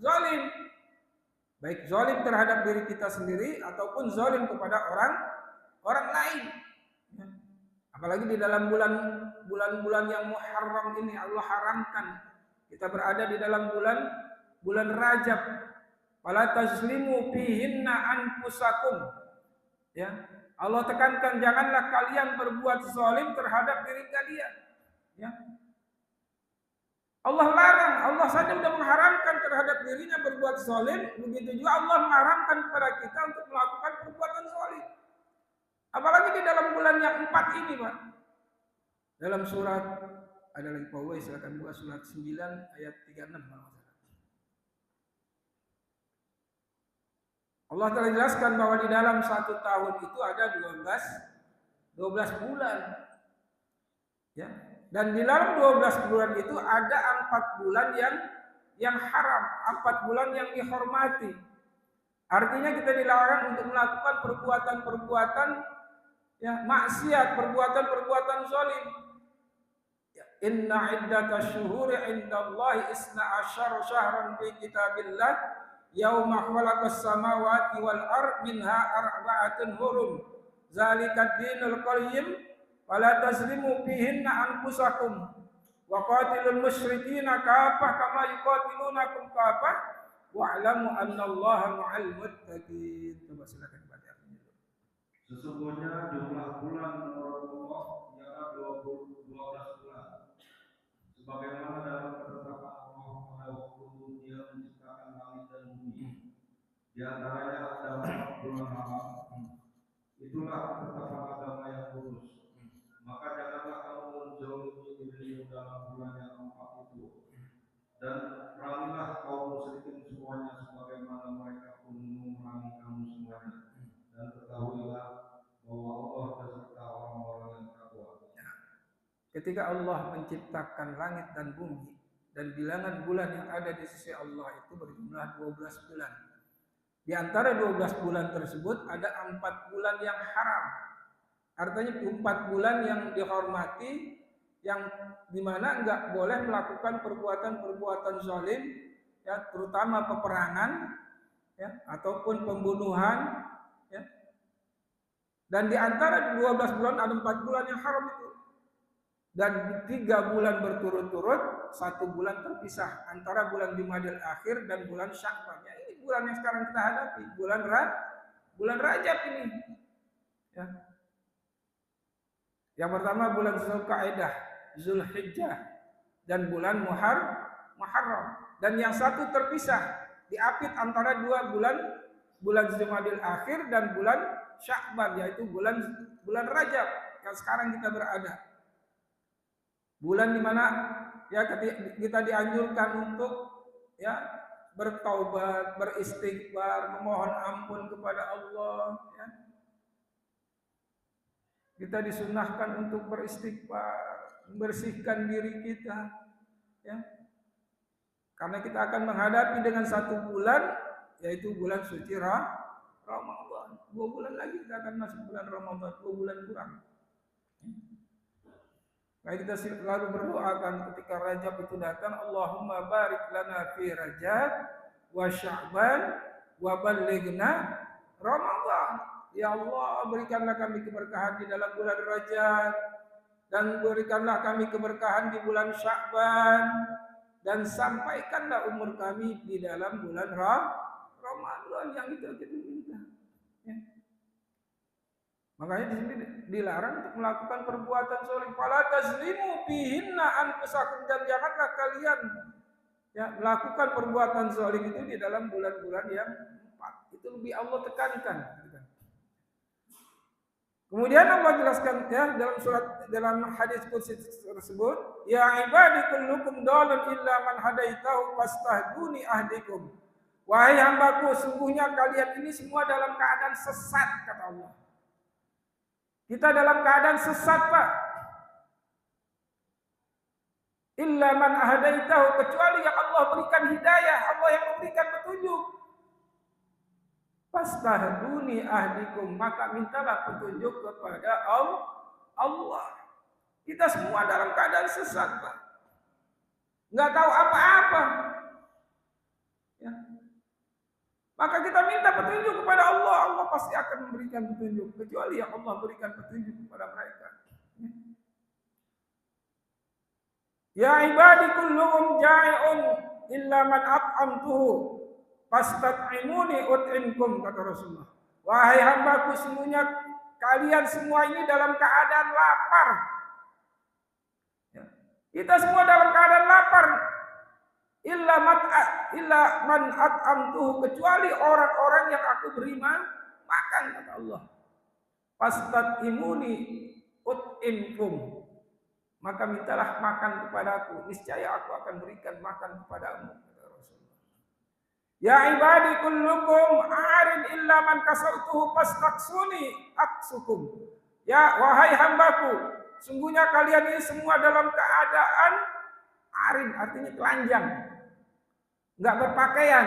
Speaker 1: zalim, baik zalim terhadap diri kita sendiri ataupun zalim kepada orang lain. Apalagi di dalam bulan-bulan yang muharram ini, Allah haramkan kita berada di dalam bulan Rajab. Fala tazlimu fihinna anfusakum. Ya, Allah tekankan, janganlah kalian berbuat zalim terhadap diri kalian. Ya. Allah larang, Allah saja sudah mengharamkan terhadap dirinya berbuat zalim, begitu juga Allah mengharamkan kepada kita untuk melakukan perbuatan zalim. Apalagi di dalam bulan yang 4 ini, Pak. Dalam surat, ada lagi Pak Wai, silakan buka surat 9 ayat 36. Allah telah jelaskan bahwa di dalam 1 tahun itu ada 12 bulan. Ya. Dan di dalam 12 bulan itu ada 4 bulan yang haram, 4 bulan yang dihormati. Artinya kita dilarang untuk melakukan perbuatan-perbuatan ya maksiat, perbuatan-perbuatan zalim. Ya. Inna iddatash syuhuri 'indallahi 12 syahran fi kitabillah yauma khalaqas samawati wal ard minha arba'atun hurum zalika dinul qayyim wala tazlimu fihinna anfusakum wa qatilul musyrikina kafah kama yuqatilunakum kafah wa'lamu annallaha ma'al muttaqin. Coba silakan baca ini.
Speaker 2: Sesungguhnya jumlah bulan menurut Allah ialah 12 bulan. Sebagaimana dalam ketetapan Allah pada waktu Dia menciptakan langit dan bumi. Di antaranya ada 4 bulan haram. Itulah ketetapan agama yang lurus. Maka janganlah kamu menzalimi dirimu dalam bulan yang 4 itu. Dan perangilah kaum musyrikin semuanya sebagaimana mereka pun memerangi kamu semuanya. Dan ketahuilah bahwa Allah beserta orang-orang yang takwa.
Speaker 1: Ketika Allah menciptakan langit dan bumi Dan bilangan bulan yang ada di sisi Allah itu berjumlah 12 bulan. Di antara 12 bulan tersebut ada 4 bulan yang haram. Artinya 4 bulan yang dihormati, yang dimana enggak boleh melakukan perbuatan-perbuatan zalim, ya, terutama peperangan, ya, ataupun pembunuhan, ya. Dan di antara 12 bulan ada 4 bulan yang haram itu. Dan 3 bulan berturut-turut, 1 bulan terpisah antara bulan Jumadil Akhir dan bulan Sya'ban. Ya, ini bulan yang sekarang kita hadapi, bulan Rajab ini. Ya. Yang pertama bulan Zulqa'dah, Zulhijjah, dan bulan Muharram. Dan yang satu terpisah, diapit antara 2 bulan Jumadil Akhir dan bulan Sya'ban, yaitu bulan Rajab yang sekarang kita berada. Bulan di mana ya kita dianjurkan untuk ya bertaubat, beristighfar, memohon ampun kepada Allah, ya. Kita disunahkan untuk beristighfar, membersihkan diri kita, ya. Karena kita akan menghadapi dengan 1 bulan, yaitu bulan suci Ramadan. 2 bulan lagi kita akan masuk bulan Ramadan, 2 bulan kurang. Nah, kita selalu berdoakan ketika Rajab itu datang, Allahumma barik lana fi Rajab wa Sya'ban wa ballighna Ramadan. Ya Allah, berikanlah kami keberkahan di dalam bulan Rajab, dan berikanlah kami keberkahan di bulan Sya'ban, dan sampaikanlah umur kami di dalam bulan Ramadan yang kita minta. Ya. Makanya di sini dilarang untuk melakukan perbuatan zalim. Fala tazlimu fihinna anfusakum, dan janganlah kalian ya melakukan perbuatan zalim itu di dalam bulan-bulan yang 4. Itu lebih Allah tekankan. Kemudian Allah jelaskan ya dalam hadis qudsi tersebut, ya ibadi kullukum dhalun illa man hadaitahu fastahduni ahdikum. Wahai hambaku, sungguhnya kalian ini semua dalam keadaan sesat, kata Allah. Kita dalam keadaan sesat, Pak. Illa man hadaitahu, kecuali yang Allah berikan hidayah, Allah yang memberikan petunjuk. Fastahduni ahdikum, maka mintalah petunjuk kepada Allah. Kita semua dalam keadaan sesat, Pak. Enggak tahu apa-apa. Ya. Maka kita minta petunjuk kepada Allah, Allah pasti akan memberikan petunjuk, kecuali yang Allah berikan petunjuk kepada mereka. Ya ibadi kulluhum ja'i'un illa man at'amtuhu fastat'imuni ut'imkum, kata Rasulullah. Wahai hambaku, semuanya kalian semua ini dalam keadaan lapar. Ya. Kita semua dalam keadaan lapar. Illa man at'amtuhu, kecuali orang-orang yang aku beri makan, kata Allah. Fastat'imuni ut'imkum, maka mintalah makan kepadaku, niscaya aku akan berikan makan kepadamu, kata Rasulullah. Ya ibadi kullukum arin illa man kasautuhu fastaqsuni aksukum. Ya wahai hambaku, sungguhnya kalian ini semua dalam keadaan arin, artinya telanjang, nggak berpakaian.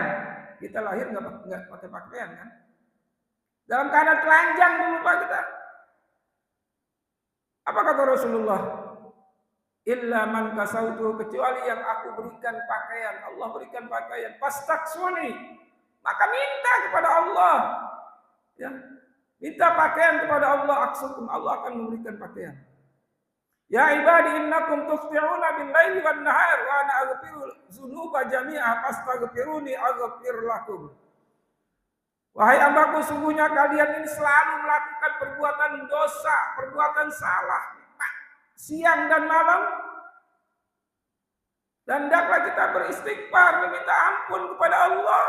Speaker 1: Kita lahir nggak pakai pakaian kan? Dalam keadaan telanjang dulu Pak kita. Apa kata Rasulullah? Illa man kasautu, kecuali yang aku berikan pakaian, Allah berikan pakaian. Fastaksuni, maka minta kepada Allah. Ya, minta pakaian kepada Allah, aksukum, Allah akan memberikan pakaian. Ya ibadi innakum tukhti'una bil-laili wan-nahar wa ana aghfiru dzunuba jami'a fastaghfiruni aghfir lakum. Wahai hambaku, sungguhnya kalian ini selalu melakukan perbuatan dosa, perbuatan salah, siang dan malam. Dan hendaklah kita beristighfar, meminta ampun kepada Allah.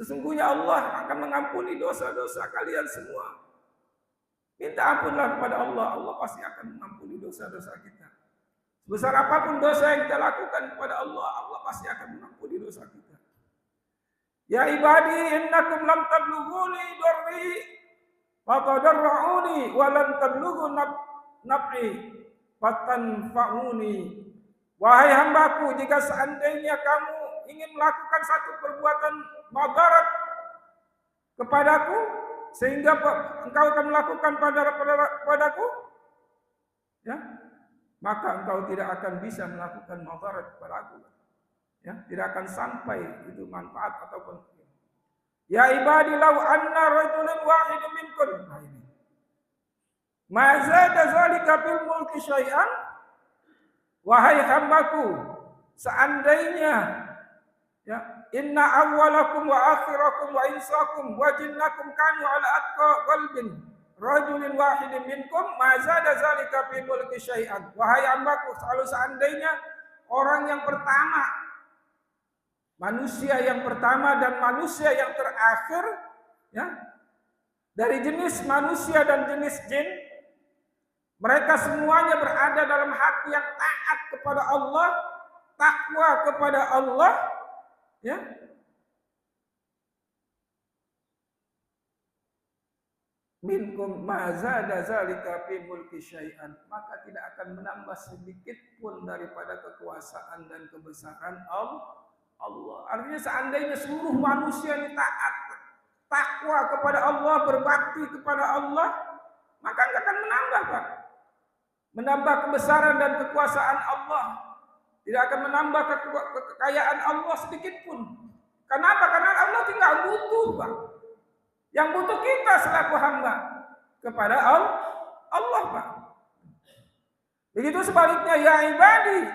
Speaker 1: Sesungguhnya Allah akan mengampuni dosa-dosa kalian semua. Minta ampunlah kepada Allah, Allah pasti akan mengampuni dosa-dosa kita. Sebesar apapun dosa yang kita lakukan kepada Allah, Allah pasti akan mengampuni dosa kita. Ya ibadi innakum lam tablughuni darri wa tadarra'uni wa lam tablughu naf'i fatanfa'uni Wahai hambaku, jika seandainya kamu ingin melakukan satu perbuatan madarat kepadaku, sehingga engkau akan melakukan padaku, ya, maka engkau tidak akan bisa melakukan madarat kepadaku. Ya, tidak akan sampai itu manfaat ataupun. Ya ibadi law anna rajulun wahidun minkum. Ma zada zalika fil mulki syai'an. Wahai hambaku, seandainya ya, inna awwalakum wa akhirakum wa insakum wa jinnakum kanu ala atqa qalbin rajulin wahidin minkum ma zada zalika fi mulki syai'an. Wahai hambaku, kalau seandainya orang yang pertama, manusia yang pertama dan manusia yang terakhir, ya, dari jenis manusia dan jenis jin, mereka semuanya berada dalam hati yang taat kepada Allah, takwa kepada Allah, ya. Minkum ma zada zalika fi mulki syai'an, maka tidak akan menambah sedikit pun daripada kekuasaan dan kebesaran Allah. Artinya seandainya seluruh manusia ini taat, takwa kepada Allah, berbakti kepada Allah, maka enggak akan menambah, Pak. Menambah kebesaran dan kekuasaan Allah. Tidak akan menambah kekayaan Allah sedikit pun. Kenapa? Karena Allah tinggal butuh, Pak. Yang butuh kita selaku hamba kepada Allah, Pak. Begitu sebaliknya, ya ibadi,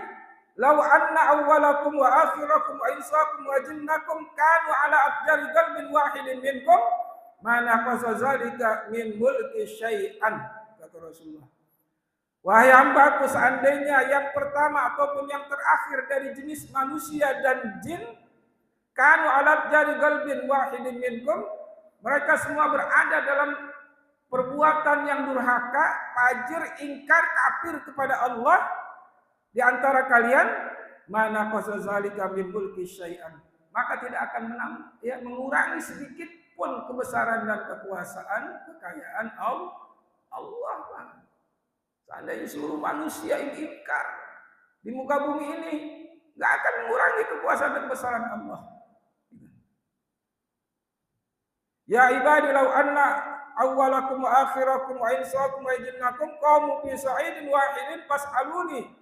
Speaker 1: law anna awwalakum wa akhirakum wa insakum wa jinnakum kanu ala afjari qalbin wahidin minkum ma naqasa zalika min mulki syai'an, kata Rasulullah. Wahai hambaku, seandainya yang pertama ataupun yang terakhir dari jenis manusia dan jin kanu ala afjari qalbin wahidin minkum, mereka semua berada dalam perbuatan yang durhaka, fajir, ingkar, kafir kepada Allah. Di antara kalian, mana qasazalika min mulki syai'an, maka tidak akan mengurangi sedikit pun kebesaran dan kekuasaan, kekayaan Allah. Seandainya seluruh manusia ini ingkar di muka bumi ini, nggak akan mengurangi kekuasaan dan kebesaran Allah. Ya ibadi law anna awwalakum wa akhirakum wa insakum wa jinnakum qamu fi sa'idin wahidin fas'aluni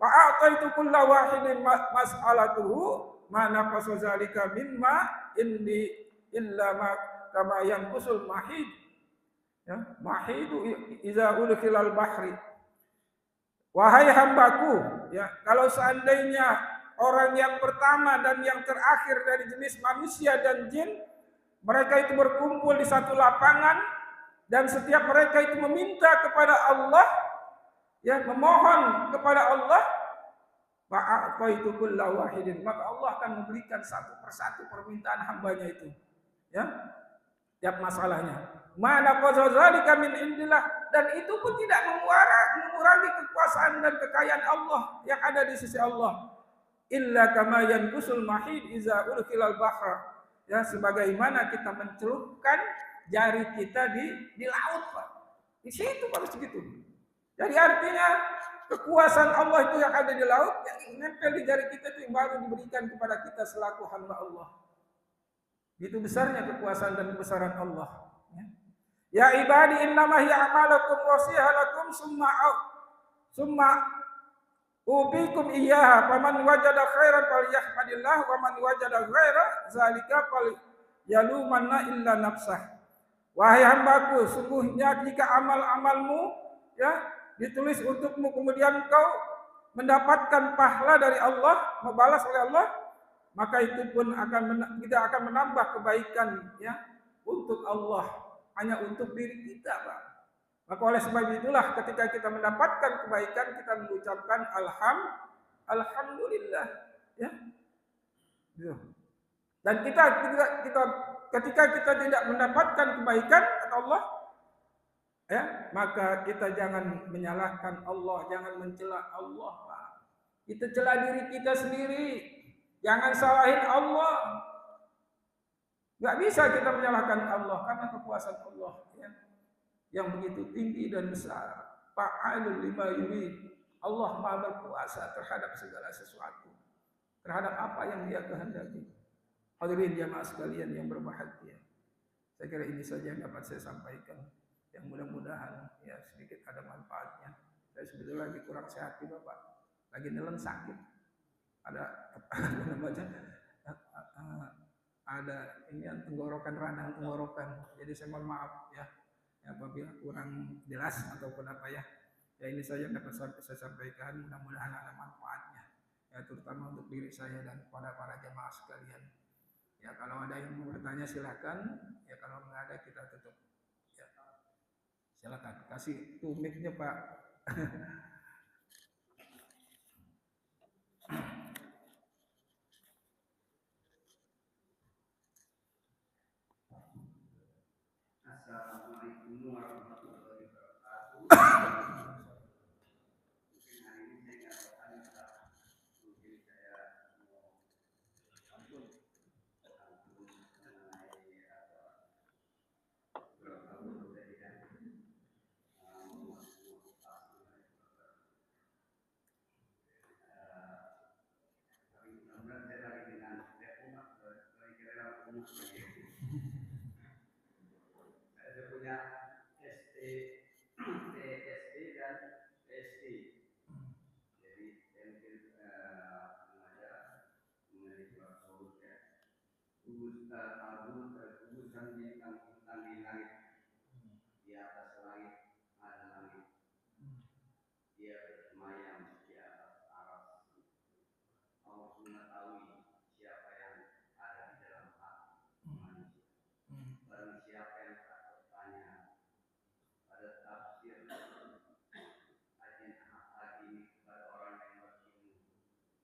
Speaker 1: fa a'taitu kulla wahidin mas'alatuhu ma naqasa zalika mimma indi illa ma kama yanqusul mahid. Ya, mahidu iza ulkhilal bahri. Wahai hambaku, ya, kalau seandainya orang yang pertama dan yang terakhir dari jenis manusia dan jin, mereka itu berkumpul di satu lapangan dan setiap mereka itu meminta kepada Allah, ya, memohon kepada Allah, fa'ataitu kulla wahidin, maka Allah akan memberikan satu persatu permintaan hambanya itu, ya, tiap masalahnya. Mana qazalika min indillah, dan itu pun tidak mengurangi kekuasaan dan kekayaan Allah yang ada di sisi Allah. Illa kama yanqusul mahid iza ulqilal bahra. Ya, sebagaimana kita mencelupkan jari kita di laut, Pak. Di situ baru segitu. Jadi artinya kekuasaan Allah itu yang ada di laut, yang nempel di jari kita itu yang baru diberikan kepada kita selaku hamba Allah. Itu besarnya kekuasaan dan kebesaran Allah. Ya ibadi innama hiya a'malukum wasihalakum summa ubikum iyyaha faman wajada khairan falyahmadillah wa man wajada ghaira zalika falyalumanna illa nafsah. Wahai hambaku, sungguhnya jika amal-amalmu, ya, ditulis untukmu kemudian kau mendapatkan pahala dari Allah, membalas oleh Allah, maka itu pun tidak akan menambah kebaikan, ya, untuk Allah, hanya untuk diri kita, Pak. Maka oleh sebab itulah ketika kita mendapatkan kebaikan, kita mengucapkan alhamdulillah, ya. Dan ketika kita tidak mendapatkan kebaikan kata Allah, ya, maka kita jangan menyalahkan Allah, jangan mencela Allah, Pak. Kita cela diri kita sendiri, jangan salahin Allah. Gak bisa kita menyalahkan Allah karena kekuasaan Allah, ya, yang begitu tinggi dan besar. Fa'alul lima yurid. Allah Maha berkuasa terhadap segala sesuatu, terhadap apa yang Dia kehendaki. Hadirin jamaah sekalian yang berbahagia, saya kira ini saja yang dapat saya sampaikan. Yang mudah-mudahan ya sedikit ada manfaatnya. Saya sebetulnya lagi kurang sehat nih Bapak, lagi nelen sakit. Ada apa namanya? Ada ini tenggorokan, radang tenggorokan. Jadi saya mohon maaf ya apabila kurang jelas ataupun apa ya. Ya ini saja yang dapat saya sampaikan. Mudah-mudahan ada manfaatnya. Ya terutama untuk diri saya dan kepada para jemaah sekalian. Ya kalau ada yang mau bertanya silakan. Ya kalau nggak ada kita tutup. Ya silakan. Kasih tuh mic-nya Pak.
Speaker 2: Assalamualaikum warahmatullahi wabarakatuh. Mungkin hari ini saya nggak bertanya, mungkin saya mau ampun mengenai beberapa hal tadi kan tapi mudah-mudahan saya lagi dengan umat lagi kira umat lagi. Saya punya SD, TSD dan SD. Jadi saya mungkin mengajar mengenai suatu gugusan bintang di langit, di atas langit ada langit, dia bersemayam di atas aras. Allah mengetahui siapa yang ada di dalam hati manusia. Barang siapa yang tak bertanya pada tafsir ayat ini kepada orang yang berilmu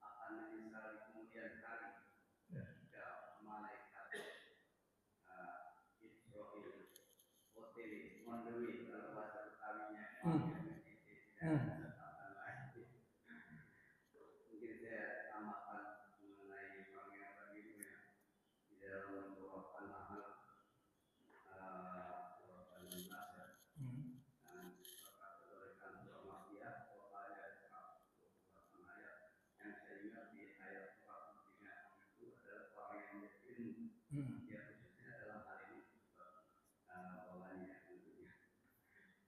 Speaker 2: akan menyesal di kemudian hari ketika malaikat Israel OTW on the way kalau bahasa Betawinya mungkin saya tambahkan mengenai orang yang berilmu ya di dalam surah An-Nahl surah An-Nas ya dan berdasarkan surah Makkiyah ayat 128 ayat yang saya ingat di ayat 103 itu adalah orang yang berilmu ya khususnya dalam hal ini bawahnya tentunya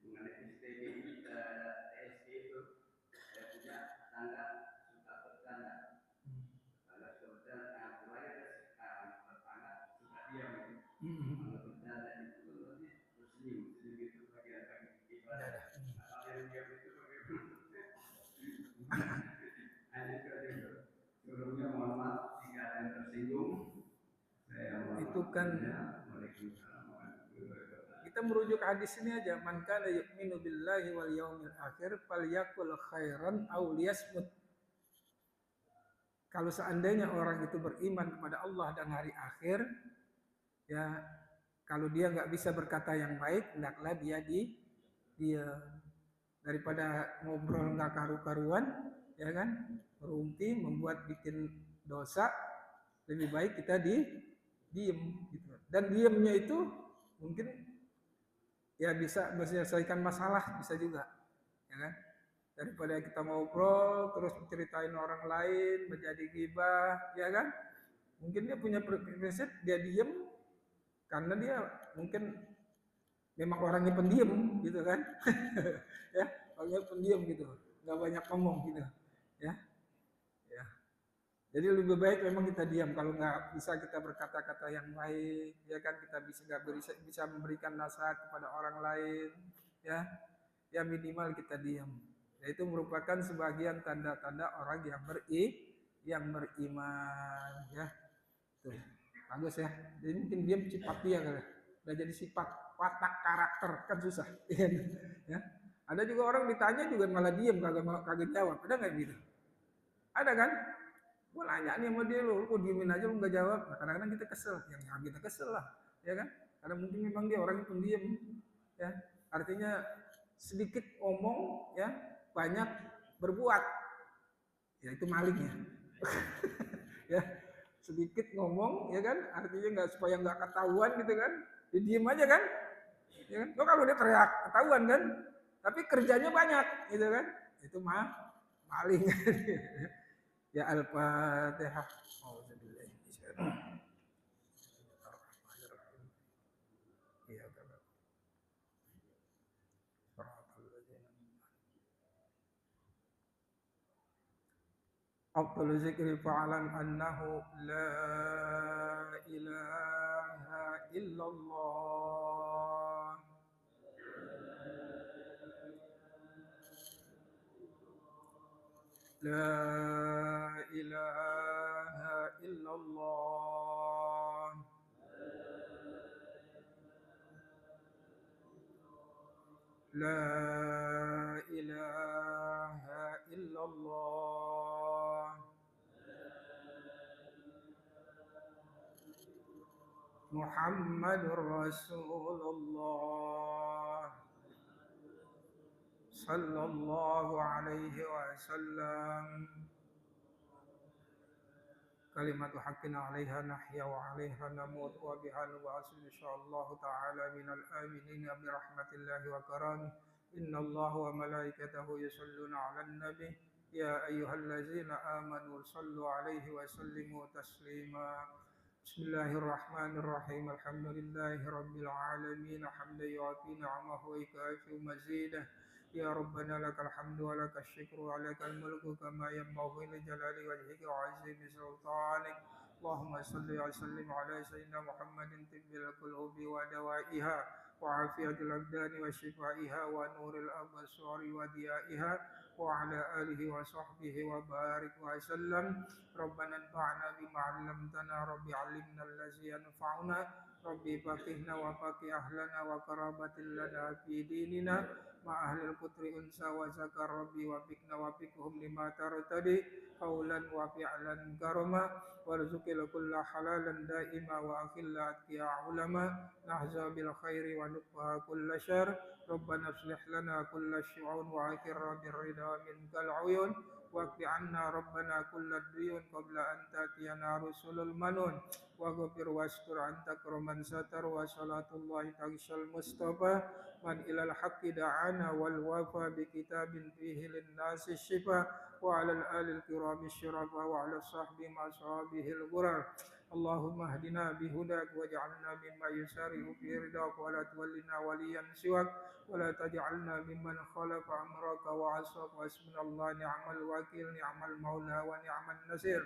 Speaker 2: mengenai STB TSD itu saya punya tangga suka bercanda tangga suka bercanda mulai dari sekarang tetangga suka diam kalau bercanda itu nanti tersenyum itu bagian kaki ibadah kalau yang diam itu hanya itu sebelumnya mohon maaf jika ada yang tersinggung
Speaker 1: itu kan kita merujuk hadis ini aja, man kana yu'minu billahi wal yaumil akhir falyakul khairan aw liyasmut. Kalau seandainya orang itu beriman kepada Allah dan hari akhir, ya kalau dia nggak bisa berkata yang baik, hendaklah dia daripada ngobrol nggak karu-karuan, ya kan, merumpi, membuat bikin dosa, lebih baik kita diem gitu. Dan diemnya itu mungkin ya bisa menyelesaikan masalah, bisa juga, ya kan? Daripada kita ngobrol terus menceritain orang lain, menjadi ghibah, ya kan? Mungkin dia punya prinsip, dia diem karena dia mungkin memang orangnya pendiam, gitu kan? Ya, orangnya pendiam gitu, nggak banyak ngomong gitu, ya. Jadi lebih baik memang kita diam kalau nggak bisa kita berkata-kata yang baik, ya kan, kita bisa memberikan nasihat kepada orang lain, ya minimal kita diam. Ya, itu merupakan sebagian tanda-tanda orang yang beriman, ya. Tuh, bagus ya. Jadi mungkin diam sifat dia kali, udah jadi sifat watak karakter kan susah, ya. Ada juga orang ditanya juga malah diam kagak jawab, ada nggak gitu? Ada kan? Gue nanya nih sama dia, lu kok diemin aja lu nggak jawab. Nah, kadang-kadang kita kesel, yang kita kesel lah, ya kan? Karena mungkin memang dia orangnya pendiam, ya. Artinya sedikit ngomong, ya banyak berbuat, ya itu maling ya. Ya sedikit ngomong, ya kan? Artinya nggak supaya nggak ketahuan gitu kan? Dia diem aja kan? Ya kan? Lo kalau dia teriak ketahuan kan? Tapi kerjanya banyak, gitu kan? Itu Paling ya Al-Fatihah. Auzubillahi minasyaitonir rajim. Ya Afdalu zikri fa'alam annahu la ilaha illallah. La ilaha illallah. La ilaha illallah. Muhammadur Rasulullah sallallahu alaihi wasallam. Kalimatu haqqin 'alaiha nahya wa 'alaiha namut wa biha nub'atsu insyaallah ta'ala minal aminin bi rahmatillahi wa karamih. Innallaha wa malaikatahu yusholluna 'alan nabi ya ayyuhallazina amanu shallu 'alaihi wa sallimu taslima. Bismillahirrahmanirrahim. Alhamdulillahi rabbil alamin hamdan yu'ti ni'amahu wa yukafi mazidah. Ya Rabbana lakal hamdu wa lakal syukru wa lakal mulku kama yanbaghi li jalali wajhika wa 'azimi sultanik. Allahumma salli wa sallim ala sayyidina Muhammadin tibbil qulubi wa dawaiha wa afiyatil abdani wa shifaiha wa nuril absari wa diyaiha wa ala alihi wa sahbihi wa barik wa sallam. Rabbana anfa'na bima 'allamtana, rabbi 'allimna allazi yanfa'una, rabbi faqihna wa faqih ahlana wa karabatil lana fi dinina ma ahlil putri unsa wa zakar rabbi wa bikna wa bikhum lima tartadi qawlan wa fi'lan karama warzuqil kulla halalan daima wa akhilla atqiya ulama nahza bil khairi wa nukfa kulla syar. Rabbana aslih lana kulla syu'un wa akhirra birrida minkal uyun waqti anna rabbana kulla duyun qabla an tatiyana rusulul manun wa ghafir wastur anta kraman satar wa salatullahi tagshal mustafa man ilal haqqi da'ana wal wafa bi kitabin fihi lin nasi shifa wa alal alil kirami syirafa wa ala sahbi ma sahabihil ghurar. Allahumma hdina bihudak waj'alna mimma yusari'u fi ridak wa la tuwallina waliyan siwak wa la taj'alna mimman khalafa amraka wa asaf wa hasbunallahu ni'mal wakil ni'mal maula wa ni'man nasir.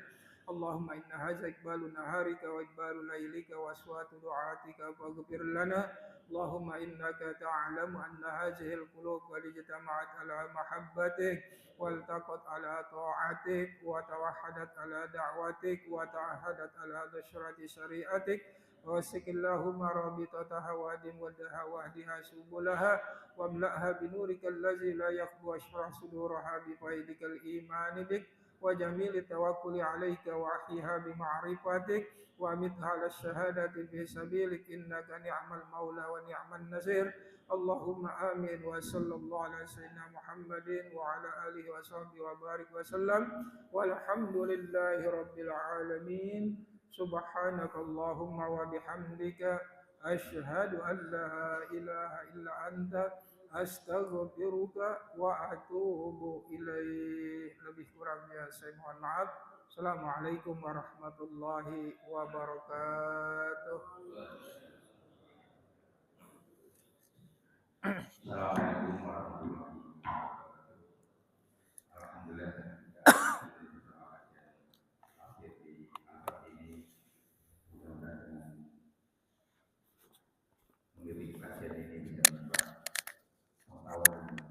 Speaker 1: Allahumma inna hadza iqbalu naharika wa iqbalu laylika wa aswatu du'atika faghfir lana. Allahumma innaka ta'lamu anna hadhihi al-qulub qad ijtama'at ala mahabbatik wal taqat ala ta'atik wa tawahhadat ala da'watik wa ta'ahadat ala nashrati syari'atik. Wasikillahumma rabitataha wa adim wadaha wa ahdiha subulaha wa amla'ha binurika allazi la yakhbu ashrah suduraha bi faidikal imani bik wa jamili tawakkuli alaika wa ahyiha bi ma'rifatik wa amitha ala syahadati fi sabilik innaka ni'mal maula wa ni'man nasir. Allahumma amin wa sallallahu ala sayyidina Muhammadin wa ala alihi wa sahbihi wa barik wa sallam walhamdulillahi rabbil alamin. Subhanakallahumma wa bihamdika asyhadu an la ilaha illa anta astaghfiruka wa atubu ilaih. Lebih kurangnya saya mohon maaf. Assalamualaikum warahmatullahi wabarakatuh.
Speaker 2: Assalamualaikum warahmatullahi wabarakatuh.